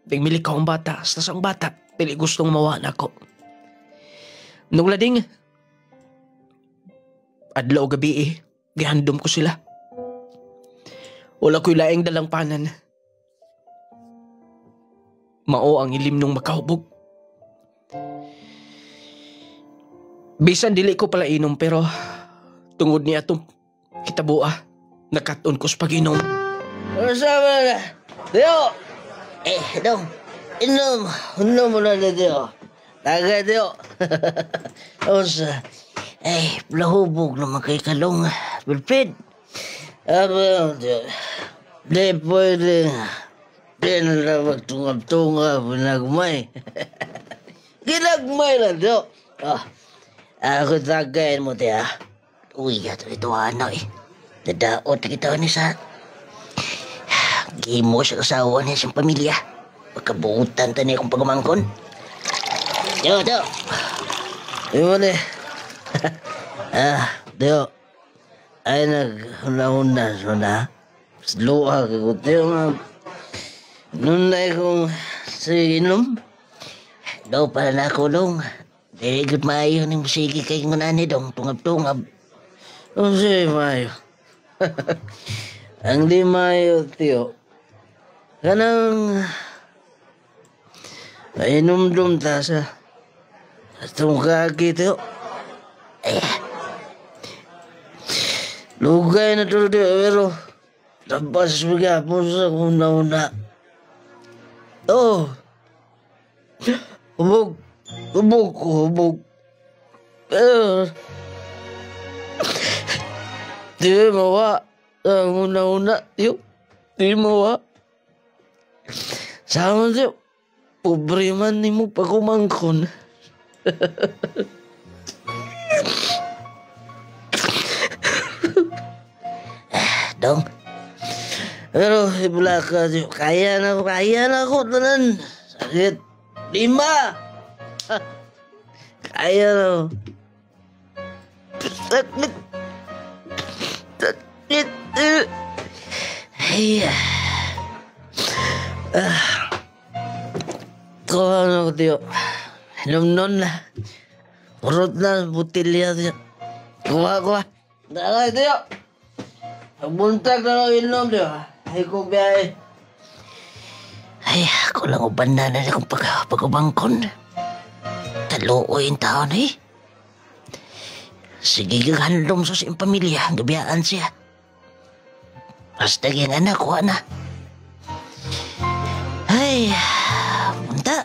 Ding milikaw ang bata, hasta ang bata. Dili gustong mawa na ako. Nung lading, adlaw gabi gihandom ko sila. Wala ko'y laing dalang panan. Mao ang ilim nung makahubog. Bisan dili ko pala inom pero tungod niya itong Kitabo nakaton ko sa pag-inom. Sama na. Teo! Dong, inom mo na Teo. Taga, Teo. Osa, lahubog naman kay Kalong. Wilfred. Aba, Teo. Di pwede. Di na magtungab-tungab. Ginagmay. Ginagmay lang, Teo. Ako tagayin mo, Teo. Uy, ito ano Nadaot kita ni sa gimo sa kasawa niya siyang pamilya. Pagkabuutan ta niya kung pagumangkon. Yo. Imo ni. Teo. Ay naghuna-huna na. Sluha ka ko, Teo nga. Nunay kong inom. Daw para na ako, Dong. Very good maayo ng musiki kay ngunani, Dong. Tungab-tungab. Si Mayo. Ang di Mayo, Teo. Kanang mainumdum ta sa atong kaki, Teo. Lugay na to, Teo, pero labas magapon sa una-una. Hubog. Pero di mawa ang una-una, Teo. Di mawa. Sama, Teo. Pobre man ni mo pagumangkon. Dong. Pero ibula ka, Teo. Kaya na ako. Tanan. Sakit. 5. Kaya na ako. Sakit. Ano ko, Teo? Inom-non na. Urot na, butilya, Teo. Kuha. Dala, Teo. Pagbuntag na lang inom, Teo. Ay ko biyahe. Ako lang uban na akong pagubangkon. Taluoy yung taon Sige kang handom sa siyang pamilya. Gabiyaan siya. Basta yung anak ko, na. Punta.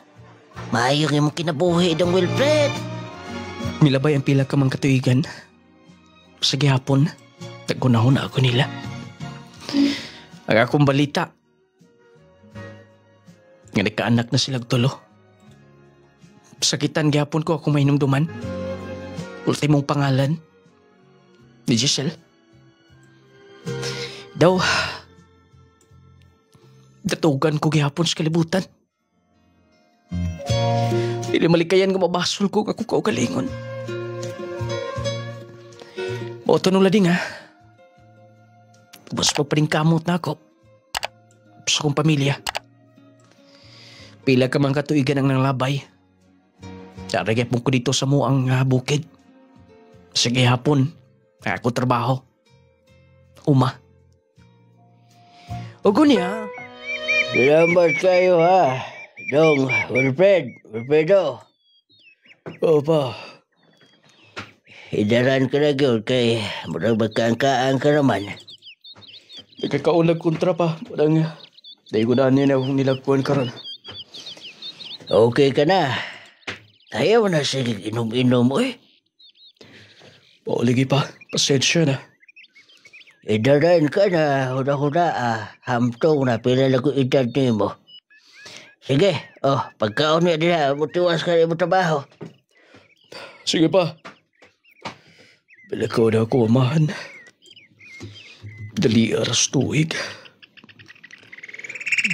Maayong yung kinabuhi ng Wilfred. Milabay ang pila ka mang katuigan. Sa gihapon, nagkunahon ako nila. Ang akong balita. Nga nagkaanak na silang tulo. Sakitan gihapon ko ako mainumduman. Ultimong pangalan ni Giselle. Daw, datugan ko gihapon sa kalibutan. Dili malikayan nga mabasol ko ako kaugalingon. Boto nung lading Mas magparingkamot na ako sa kong pamilya. Pila ka mang katuigan ang nanglabay. Saragay po ko dito sa muang bukid. Sige hapon, ako trabaho. Uma. Ogo niya. Salamat kayo, Dong, Wilfredo. Opa. Hidaran ka na gyud kay murag magkaangkaan ka naman. Nagkakaunag kontra pa. Parang dahil ko na akong nilagpuan karon. Okay ka na. Ayaw na sige inom-inom, Lagi pa. Pasensya na. Hidaran ka na, huna-huna, hamtong na pila lang ko edad mo. Sige, pagkaon niya nila, mutiwas ka rin mo trabaho. Sige pa. Bila ko na ako amahan. Dali aras tuig.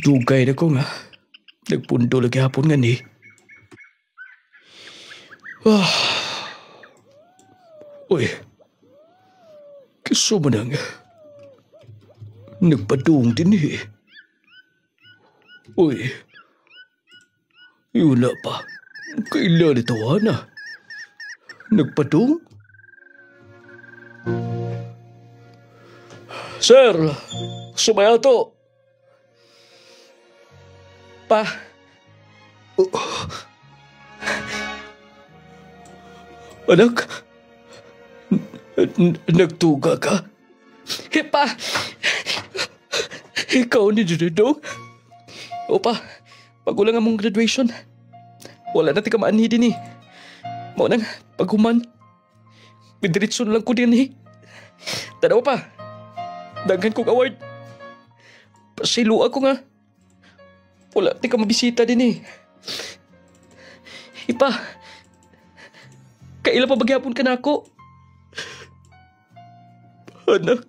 Dugay na ko nga. Nagpundo lagi hapon nga ni. Uy. Kiso mo nang. Nagpadung din Uy. Yun na pa. Kailan ito na? Nagpadung? Sir, sumaya to. Pa. Anak, nagtuga ka? Pa! Ikaw ni Dudong? O pa, pagulang among graduation. Wala na ti kamaan din eh. Mao nang paghuman. Bidiritso lang ko din eh. Tanaw pa, daghan kong award. Pasilo ako nga. Wala ti ka mabisita din eh. Ipa, kailan pa bagyapon ka na ako? Anak,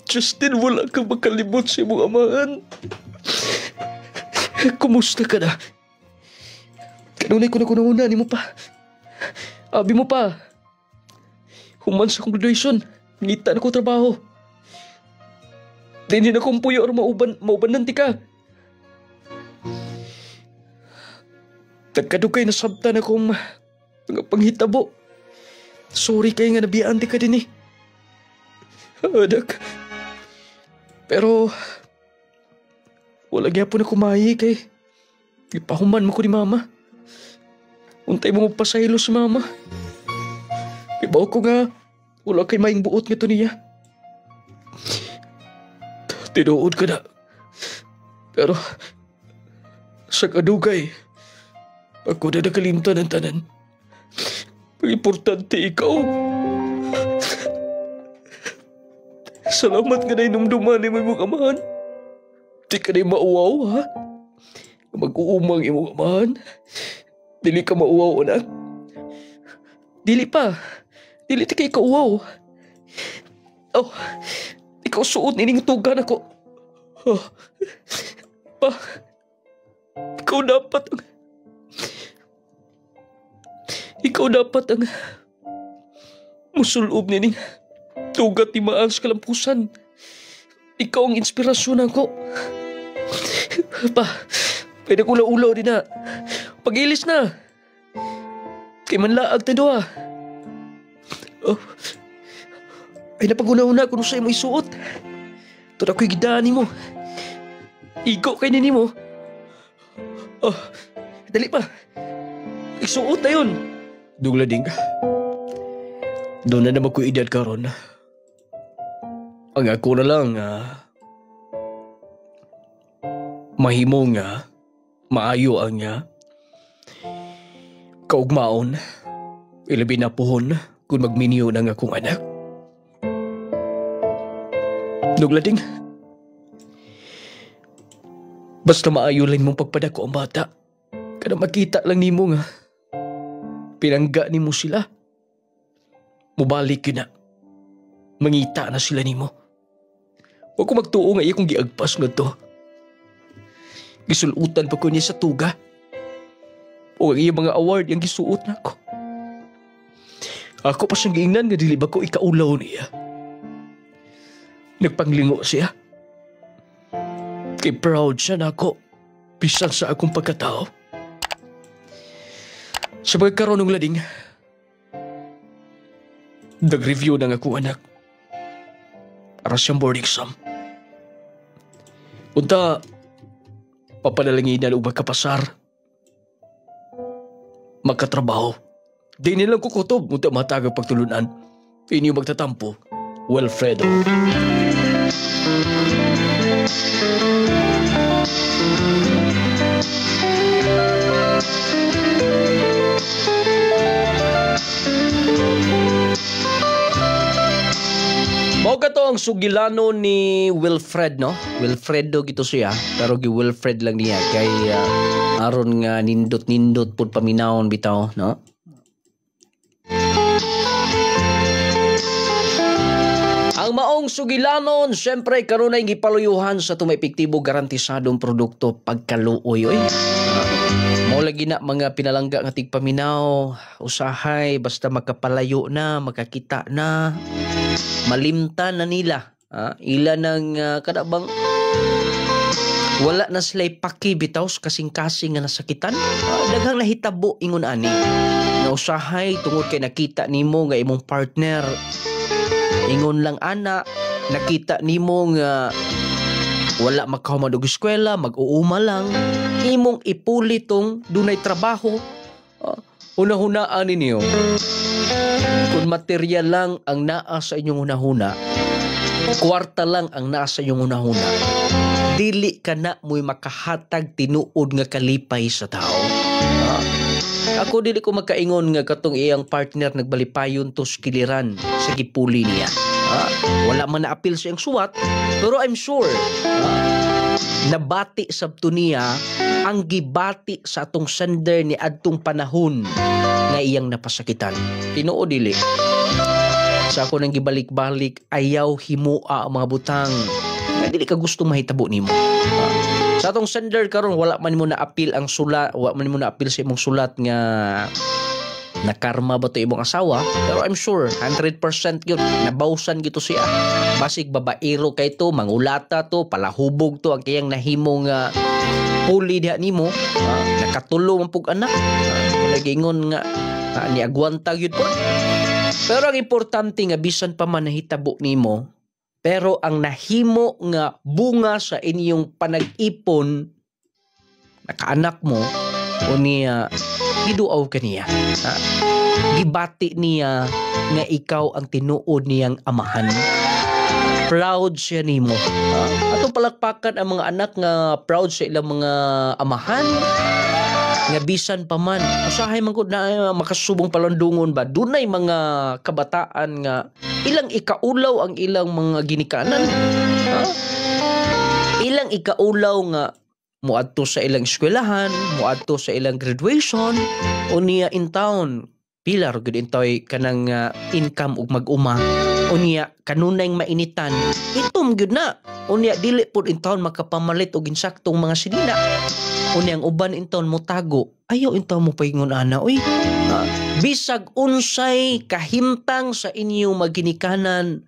Justin, wala kang makalimot sa imong amahan. Kumusta ka na? Kanunay ko na kununa ni mo pa. Abi mo pa. Human sa graduation, ngita na ko trabaho. Dinin akong puyo or mauban nanti ka. Nagkadugay na sabtan akong mga panghitabo. Sorry kayo nga nabiyaan ka din eh. Anak. Pero wala gyapon ako maayi kay ipahuman mo ko ni mama. Untay mo magpasaylo si mama. Ibaw ko nga wala kay maing buot nga to niya. Tinuod ka na. Pero sa kadugay ako na nakalimtan ng tanan. Importante ikaw. Salamat nga na inumduman ni mong amahan. Di ka na mauwaw, ha? Mag-uumang imong amahan. Dili ka mauwaw, anak. Dili pa. Dili ti kay kauwaw. Oh, ikaw suot nining tugan ako. Oh, pa, ikaw dapat ang musulob nining tugat ni Maal sa kalampusan. Ikaw ang inspirasyon ako. Pa, pwede ko ulaw din na. Pag-ilis na. Kay manlaag na doa. Oh, ay napag-una-una kung sa'yo mo isuot. Ito na ko'y gidaan mo. Igo kay nini mo. Oh, dali pa. Isuot na yun. Duglading ka. Doon na naman ko edad karon. Ang ako na lang, mahimo nga, maayo ang kaugmaon, ilabi na pohon kung magminyo ng akong anak. Nuglading, basta maayo lang mong pagpadako ang bata, kada makita lang nimo nga, pinangga nimo sila, mubalik yun na, mangita na sila nimo. Huwag ko magtuo nga iya kung giagpas nga to. Gisulutan pa ko niya sa tuga. O ang iya mga award yung gisuot na ako. Ako pa siyang giingnan nga dili ba ko ikaulaw niya. Nagpanglingo siya. Kay proud siya na ako. Bisan sa akong pagkatao. Sa pagkaroon ng lading, nag-review ng akong anak. Para siyang board exam. Unta, papanalanginan o magkapasar. Magkatrabaho. Di nilang kukutob, unta matagag pagtulunan. Inyo magtatampo. Wilfredo. Mao kato ang sugilano ni Wilfred, no? Wilfredo gito siya, pero gi Wilfred lang niya kay aron nga nindot-nindot pud paminawon bitaw, no? Ang maong sugilanon, syempre karon ay gipaluyuhan sa tumay-epektibo garantisadong produkto pagkaluoy, oy. Mao lagi na mga pinalangga nga tigpaminaw, usahay basta makapalayo na, makakita na, malimtan na nila. Ila ng kadabang wala na sila'y paki bitaw kasing-kasing nga nasakitan. Daghang nahitabo ingon ani. Na usahay tungod kay nakita nimo nga imong partner. Ingon lang ana, nakita nimo nga wala makahuman og eskwela, mag-uuma lang. Imong ipulitong dunay trabaho. Hunahunaan ninyo. Kung material lang ang naa sa inyong hunahuna, Kwarta lang ang nasa yung unahuna. Dili ka na mo'y makahatag tinuod nga kalipay sa tao. Ako dili ko makaingon nga katong iyang partner nagbalipayon to skiliran sa gipuli niya. Wala man na-appeal sa iyang suwat, pero I'm sure nabati sabto niya ang gibati sa atong sender ni adtong panahon nga iyang napasakitan. Tinuod dili. Sa ako nang gibalik-balik, ayaw himua ang mga butang nga dili ka gusto mahitabo nimo. Sa atong sender karon wala man mo na-appeal ang sulat, wala man mo na-appeal sa imong sulat nga nakarma ba to imong asawa, pero I'm sure 100% yun nabawsan gito siya. Basig babaero kay to, mangulata to, palahubog to ang kayang nahimong puli diha nimo. Nakatulo man pug anak. Nagingon nga ni agwanta gyud po. Pero ang importante nga bisan pa man nahitabo nimo, pero ang nahimo nga bunga sa inyong panag-ipon nakaanak mo o niya giduaw kaniya. Gibati niya nga ikaw ang tinuod niyang amahan. Proud siya nimo. Atong palakpakan ang mga anak nga proud sa ilang mga amahan. Nga bisan pa man usahay man gud na makasubong palandungon ba dunay mga kabataan nga ilang ikaulaw ang ilang mga ginikanan. Ilang ikaulaw nga muadto sa ilang eskwelahan, muadto sa ilang graduation, o niya in town pilar gud intoy kanang income ug mag-uma, o niya kanunay mainitan itom gud na, o niya dili pud in town makapamalit og insaktong mga silina, o niyang uban in town mo tago, ayaw in town mo paingon ana oy. Bisag unsay kahimtang sa inyong maginikanan,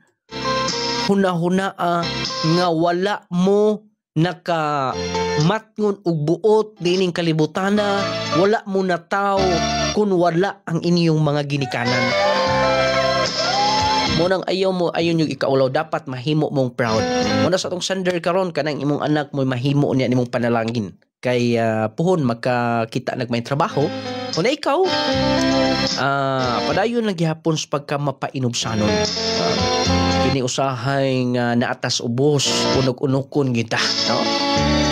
huna-hunaa nga wala mo naka matngon og buot dining kalibutana, wala mo na taw kun wala ang inyong mga ginikanan. Munang ayaw yung ikaulaw, dapat mahimo mong proud. Muna sa atong sender karon kanang imong anak mo mahimo niya nimong panalangin kay puhon magkakita nagmay trabaho. Kung na ikaw padayon lang gihapon sa pagka mapainubsanon. Kini usahay nga naatas ubos, unog-unokon kita, no?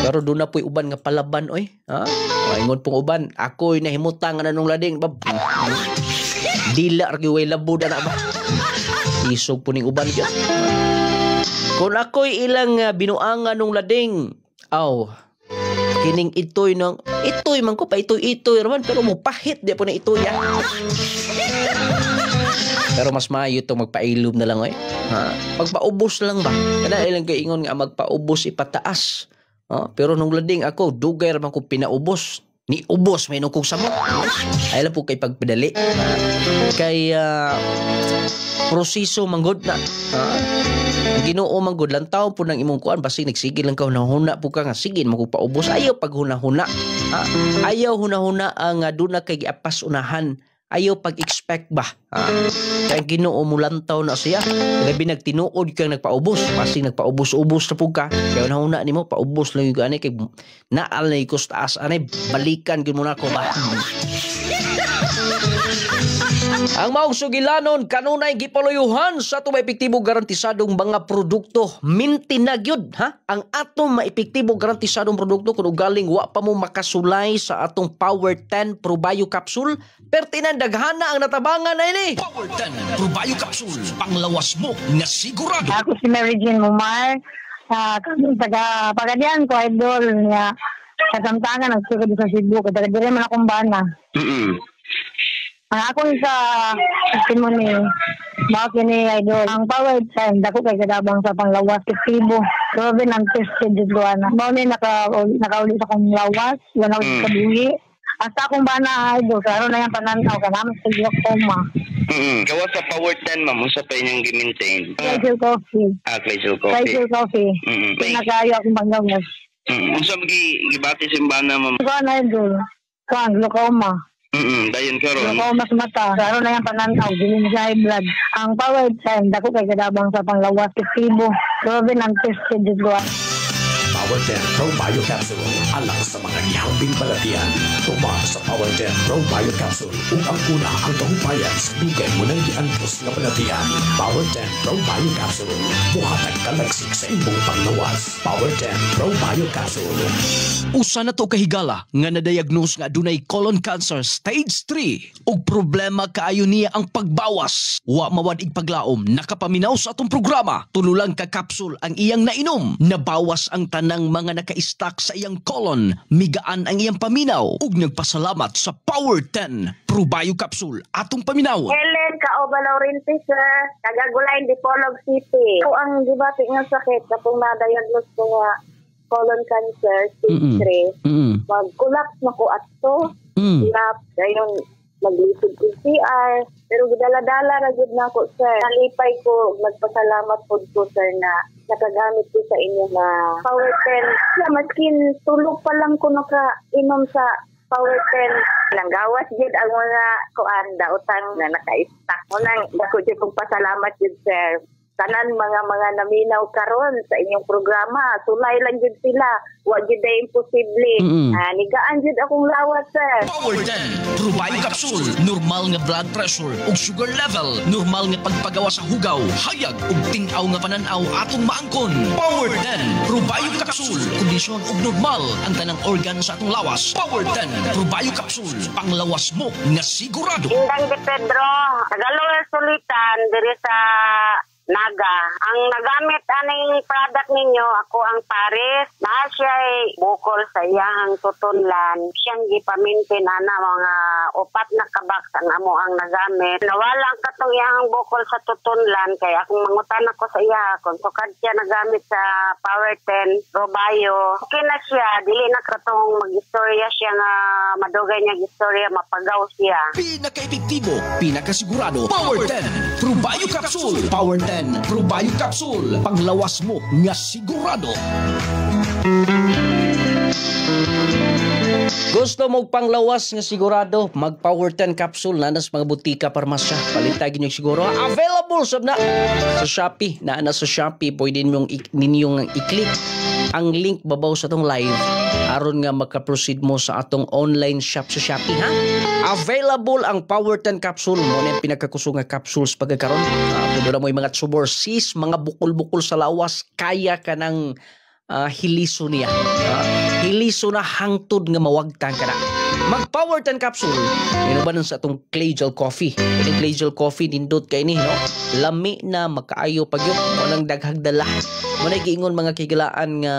Pero doon na po'y uban nga palaban, oy. Ingon pong uban, ako'y nahimutang nga nanong lading, bab. Dila, argiway labo na ba? Isog po ning uban yun. Kung ako'y ilang binuangan nung lading, kining itoy man ko pa, itoy raman, pero mupahit, di po na itoy, Pero mas maayo itong magpailom na lang, oy. Magpaubos lang ba? Kada ilang kaingon nga magpaubos ipataas. Pero nung lading ako, dugay raman ko pinaubos. Ni ubos, may nukong samot. Ay lang po kay pagpadali. Kaya proseso manggod na. Ang Ginoo manggod lang tao po ng imong kuan, basi nagsigil lang ka hunahuna po ka nga sige magpaubos. Ayaw pag hunahuna. Ayaw hunahuna ang duna kay giapas unahan. Ayaw pag-expect ba? Kaya Ginoo mo lantaw na siya. Labi nagtinuod kang nagpaubos. Kasi nagpaubos-ubos na po ka. Kaya una ni mo, paubos lang yung kaya naal na ikos taas. Anay, balikan yun muna ko ba? Ang maong sugilanon, kanunay gipaluyuhan sa itong maepektibo garantisadong mga produkto. Minti na gyud, ang atong maepektibo garantisadong produkto kung galing wa pa mo makasulay sa atong Power 10 Probio Capsule. Pertinan daghana ang natabangan na ini. Power 10 Probio Capsule, panglawas mo na sigurado. Ako si Mary Jean Mumar, taga Pagadian ko, idol niya. Kasamtangan, nagsuka sa Cebu, kadagadirin man akong bana. Ang akong sa testimony, bakit ni idol, ang Power 10, dako kay kadabang sa panglawas, efektibo. Grabe ng tested dito, ana. Bauli nakauli sa akong lawas, yan ako sa kabuhi. Hasta akong bana, idol, karoon na yung pananaw, kanaman sa glaucoma. Gawa sa Power 10, ma'am, sa pa inyong gi-maintain? Claysel Coffee. Claysel Coffee. Claysel Coffee. Pinakayo akong panglawas. Unsa gibati sa bana, ma'am? Kuan, idol. Kuan, glaucoma. Dayon karon. Glaucoma sa mata. Karoon na yung pananaw, dilim sa high blood. Ang Power 10, dako kay kadabang sa panglawas, efektibo. Grabe ng tested dito. Power 10 Pro Bio Capsule alang sa mga gihambing balatian. Tuma sa Power 10 Pro Bio Capsule ug ang una ang kahupayan sa dugay mo nang giantos nga balatian. Power 10 Pro Bio Capsule buhatag kalagsik sa imong panglawas. Power 10 Pro Bio Capsule. Usa na to kahigala nga na-diagnose nga dunay colon cancer stage 3 ug problema kaayo niya ang pagbawas. Wa mawad ig paglaom, nakapaminaw sa atong programa. Tululang ka capsule ang iyang nainom. Nabawas ang tanang mga naka-stock sa iyang colon. Migaan ang iyang paminaw ug nagpasalamat sa Power 10 Pro Bio Capsule atong paminaw. Helen Kaoba Laurenti, sir. Tagagulay, Dipolog City. Ako ang dibati nga sakit kapag na-diagnose ko nga colon cancer, stage 3. Mag-collapse na ko ato. Collapse. Ngayon, maglisod ko CR. Pero gidala-dala ra gid na ko, sir. Nalipay ko, magpasalamat po ko, sir, na nakagamit ko sa inyo na Power 10. Maskin tulog pa lang ko nakainom sa Power 10. Nanggawas gid ang mga kuan daotang na naka-stack mo nang dako jud kong pasalamat jud, sir. Tanan mga naminaw karon sa inyong programa, sunay lang jud sila, wa jud ay imposible. Nigaan jud akong lawat, sir. Power 10 Pro Bio Capsule, normal nga blood pressure ug sugar level, normal nga pagpagawa sa hugaw, hayag ug ting-aw nga pananaw atong maangkon. Power 10 Pro Bio Capsule, kondisyon ug normal ang tanang organ sa atong lawas. Power 10 Pro Bio Capsule, panglawas mo nga sigurado. Indang de Pedro, tagalong sulitan diri sa Naga. Ang nagamit aning product ninyo, ako ang Paris. Na siya ay bukol sa iyahang tutunlan. Siyang gipamintin ana mga 4 na kabak ang amo ang nagamit. Nawala ang katong iyahang bukol sa tutunlan kaya akong mangutan ako sa iya kung sukad siya nagamit sa Power 10 Pro Bio. Okay na siya, dili na katong mag-istorya siya nga madugay niya istorya, mapagaw siya. Pinaka-epektibo, pinakasigurado, Power 10 Pro Bio Capsule. Power 10 Pro Bio Capsule, panglawas mo nga sigurado. Gusto mo panglawas nga sigurado, mag Power 10 Capsule na nas mga butika parmasya. Palitagin nyo siguro. Available sab na sa Shopee. Na sa Shopee, pwede ninyong i-click ang link babaw sa atong live aron nga maka-proceed mo sa atong online shop sa Shopee, ha? Available ang Power 10 Capsule mo na yung pinakakusong nga capsules pagkakaroon. Puno na mo yung mga tuberculosis, mga bukol-bukol sa lawas, kaya ka ng hiliso niya. Hiliso na hangtod nga mawagtang ka na. Mag Power 10 Capsule. Inubanan sa atong Clay Gel Coffee. Ini Clay Gel Coffee nindot kay ni, no? Lami na makaayo pag yun. Walang daghagdala. Muna giingon mga kigalaan nga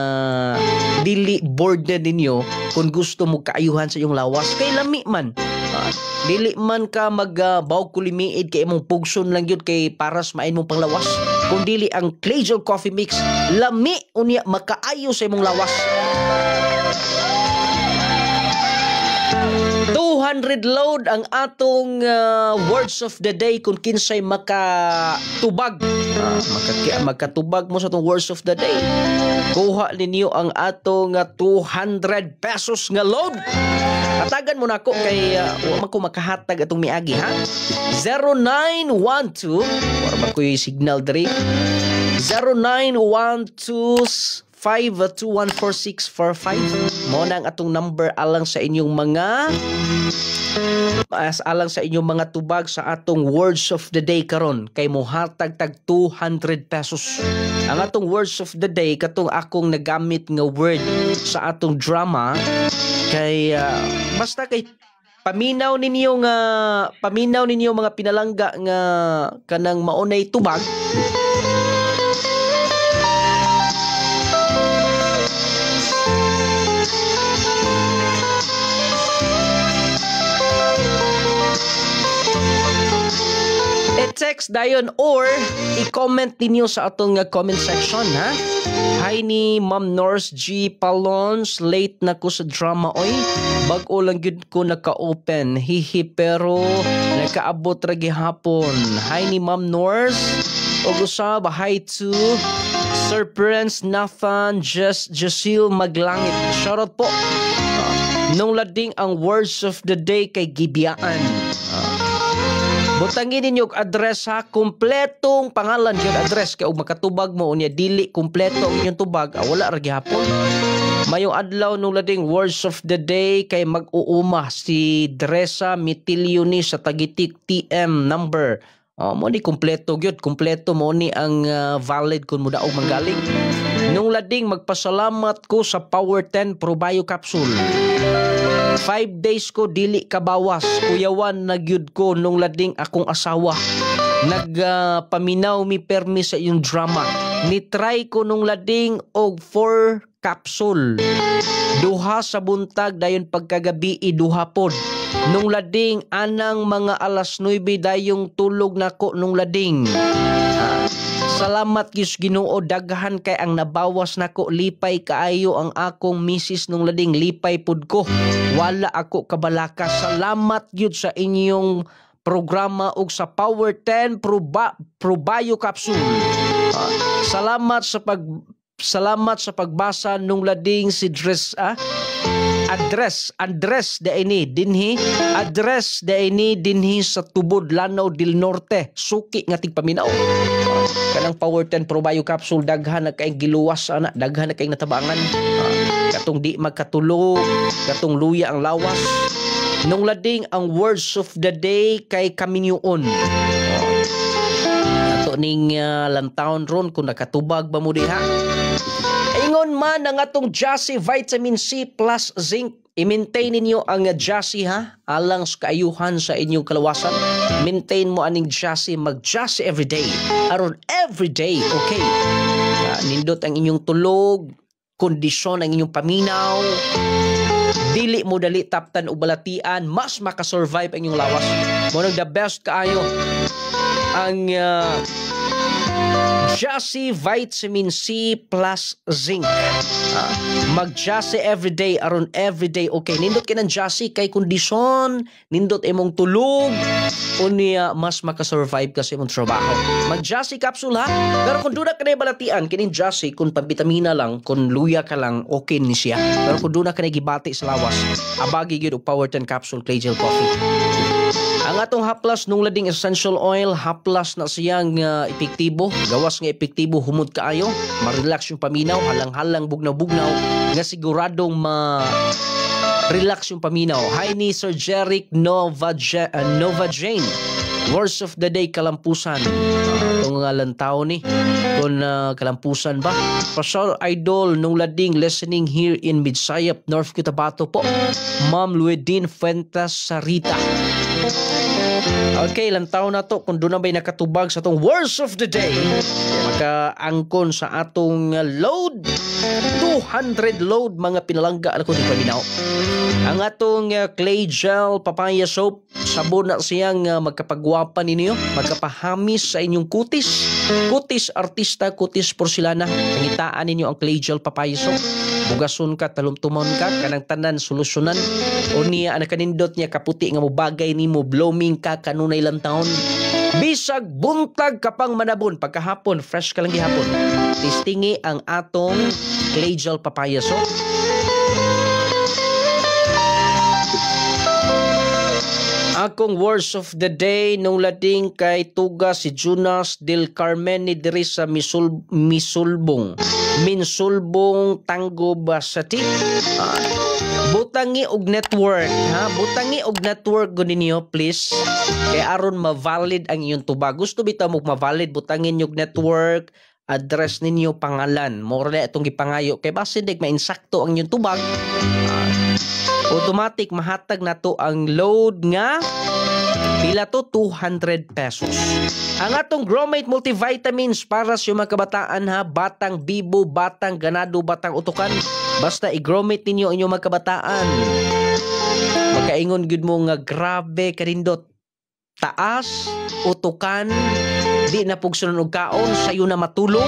dili board na ninyo kung gusto mo kaayuhan sa iyong lawas. Kay lami man. Dili man ka mag-bawag kulimiid kay imong pugson lang yun kay paras main mong panglawas. Kung dili ang Clay Gel Coffee Mix, lami unya makaayo sa imong lawas. 200 load ang atong words of the day kung kinsay makatubag. Makatubag mo sa atong words of the day. Kuha ninyo ang atong 200 pesos nga load. Hatagan mo na ako kay wala ko makahatag atong miagi, ha? 0912 wala ba ko yung signal diri? 0912 5214645 mo nang atong number alang sa inyong mga tubag sa atong words of the day karon kay mohatag tag 200 pesos. Ang atong words of the day katong akong nagamit nga word sa atong drama kay basta kay paminaw ninyo mga pinalangga nga kanang maunay tubag. I-text dayon or i-comment ninyo sa atong comment section, ha? Hi ni Ma'am Norse G. Palons, late na ko sa drama, oy. Bag-o lang yun ko naka-open. Hihi, pero nakaabot ra gihapon. Hi ni Ma'am Norse. O usab, hi to Sir Prince Nathan Jasil Maglangit. Shoutout po. Nung lading ang words of the day kay Gibiyaan. Butangin ninyo og address ha, kumpletong pangalan gyud address kay og makatubag mo unya dili kumpleto ang inyong tubag, wala ra gihapon. Mayong adlaw nung lading words of the day kay mag-uuma si Dresa Mitilioni sa Tagitik TM number. Mo ni kumpleto gyud, kumpleto mo ni ang valid kun mo daog manggaling. Nung lading magpasalamat ko sa Power 10 Probio Capsule. 5 days ko dili kabawas, kuyawan na gyud ko nung lading akong asawa. Nagpaminaw mi permi sa iyong drama. Nitry ko nung lading og 4 capsule. Duha sa buntag dayon pagkagabi duha pod. Nung lading anang mga alas 9 dayong tulog nako nung lading. Salamat Diyos Ginoo, daghan kay ang nabawas nako, lipay kaayo ang akong misis nung lading, lipay pud ko. Wala ako kabalaka. Salamat gyud sa inyong programa ug sa Power 10 Probio Capsule. Salamat sa pagbasa nung lading si address daini dinhi sa Tubod Lanao del Norte, suki nga tigpaminaw. Kanang Power 10 Probio Capsule daghan na kay giluwas ana, daghan na kay natabangan. Katong di magkatulog, katong luya ang lawas. Nung lading ang words of the day kay Kaminyoon. Ato ning lantawon ron kung nakatubag ba mo diha. Ingon man ang atong Jassy Vitamin C plus Zinc. I-maintain ninyo ang Jassy ha, alang sa kaayuhan sa inyong kalawasan. Maintain mo aning Jassy, mag-Jassy everyday. Aron everyday, okay. Nindot ang inyong tulog, kondisyon ang inyong paminaw. Dili mo dali taptan o balatian, mas makasurvive ang inyong lawas. Munang the best kaayo ang Jassy Vitamin C plus Zinc. Mag-Jassy everyday, aron everyday okay. Nindot ka ng Jassy kay kondisyon, nindot imong tulog, unya mas makasurvive kasi imong trabaho. Mag-Jassy capsule ha. Pero kung doon ka na balatian, kining Jassy, kung pambitamina lang, kung luya ka lang, okay ni siya. Pero kung doon ka na gibati sa lawas, abagi yun o Power 10 capsule Clay Gel Coffee. Ang atong haplas nung lading essential oil, haplas na siyang epektibo. Gawas nga epektibo, humod kaayo, ma-relax yung paminaw, halang-halang, bugnaw-bugnaw, nga siguradong ma-relax yung paminaw. Hi ni Sir Jeric Novajane. Words of the day, kalampusan. Itong lantaw ni, kung kalampusan ba? Pastor Idol nung lading listening here in Midsayap, North Cotabato po. Ma'am Luedin Fuentes Sarita. Okay, lantaw na to. Kung doon na ba'y nakatubag sa atong words of the day, maka-angkon sa atong load. 200 load mga pinalangga ako di paminaw. Ang atong Clay Gel Papaya Soap, sabon na siyang magkapagwapa ninyo, magkapahamis sa inyong kutis. Kutis artista, kutis porcelana. Pangitaan ninyo ang Clay Gel Papaya Soap. Bugason ka, talumtumon ka, kanang tanan, solusyonan. O niya, anakanindot niya, kaputi nga mo bagay ni mo, blooming ka, kanunay lang taon. Bisag buntag kapang manabon, pagkahapon, fresh ka lang gihapon. Tistingi ang atong Clay Gel Papaya Soap. Akong words of the day nung lading kay tuga si Jonas Del Carmen ni diri sa Minsulbong Tango Basati. Butangi og network ha, butangi og network go ninyo please. Kay aron ma-valid ang inyong tubag. Gusto bitaw mo ma-valid, butangin yung network, address ninyo, pangalan. More na itong gipangayo kay base dig mainsakto ang inyong tubag. Automatic mahatag na to ang load nga pila to 200 pesos. Ang atong Gromate multivitamins para sa mga kabataan ha, batang bibo, batang ganado, batang utukan. Basta i-Gromate ninyo inyong mga kabataan. Magkaingon gud mo nga grabe karindot. Taas, utukan, di na pugsunon og kaon, sayo na matulog.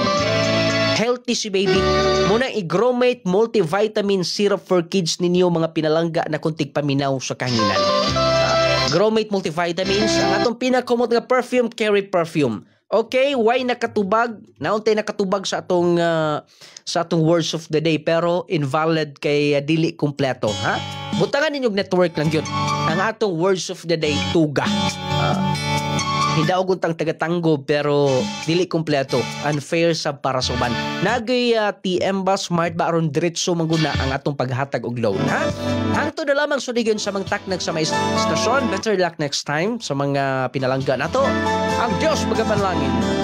Healthy si baby. Muna i-Gromate multivitamin syrup for kids ninyo mga pinalangga na kuntig paminaw sa kahingan. Gromate multivitamins, ang atong pinakomot nga perfume, Carry Perfume. Okay, why nakatubag? Nauntay nakatubag sa atong words of the day pero invalid kay dili kompleto, ha? Butangan ninyong network lang yun. Ang atong words of the day, tuga. hidaog untang tagatanggo pero dili kompleto, unfair sa para suban. Nagay TM ba smart ba aron diretso mangguna ang atong paghatag og loan, ha? Hangtod na lamang suligan sa mga taknag sa may stasyon. Better luck next time sa mga pinalangga nato. Ang Diyos magapanlangin.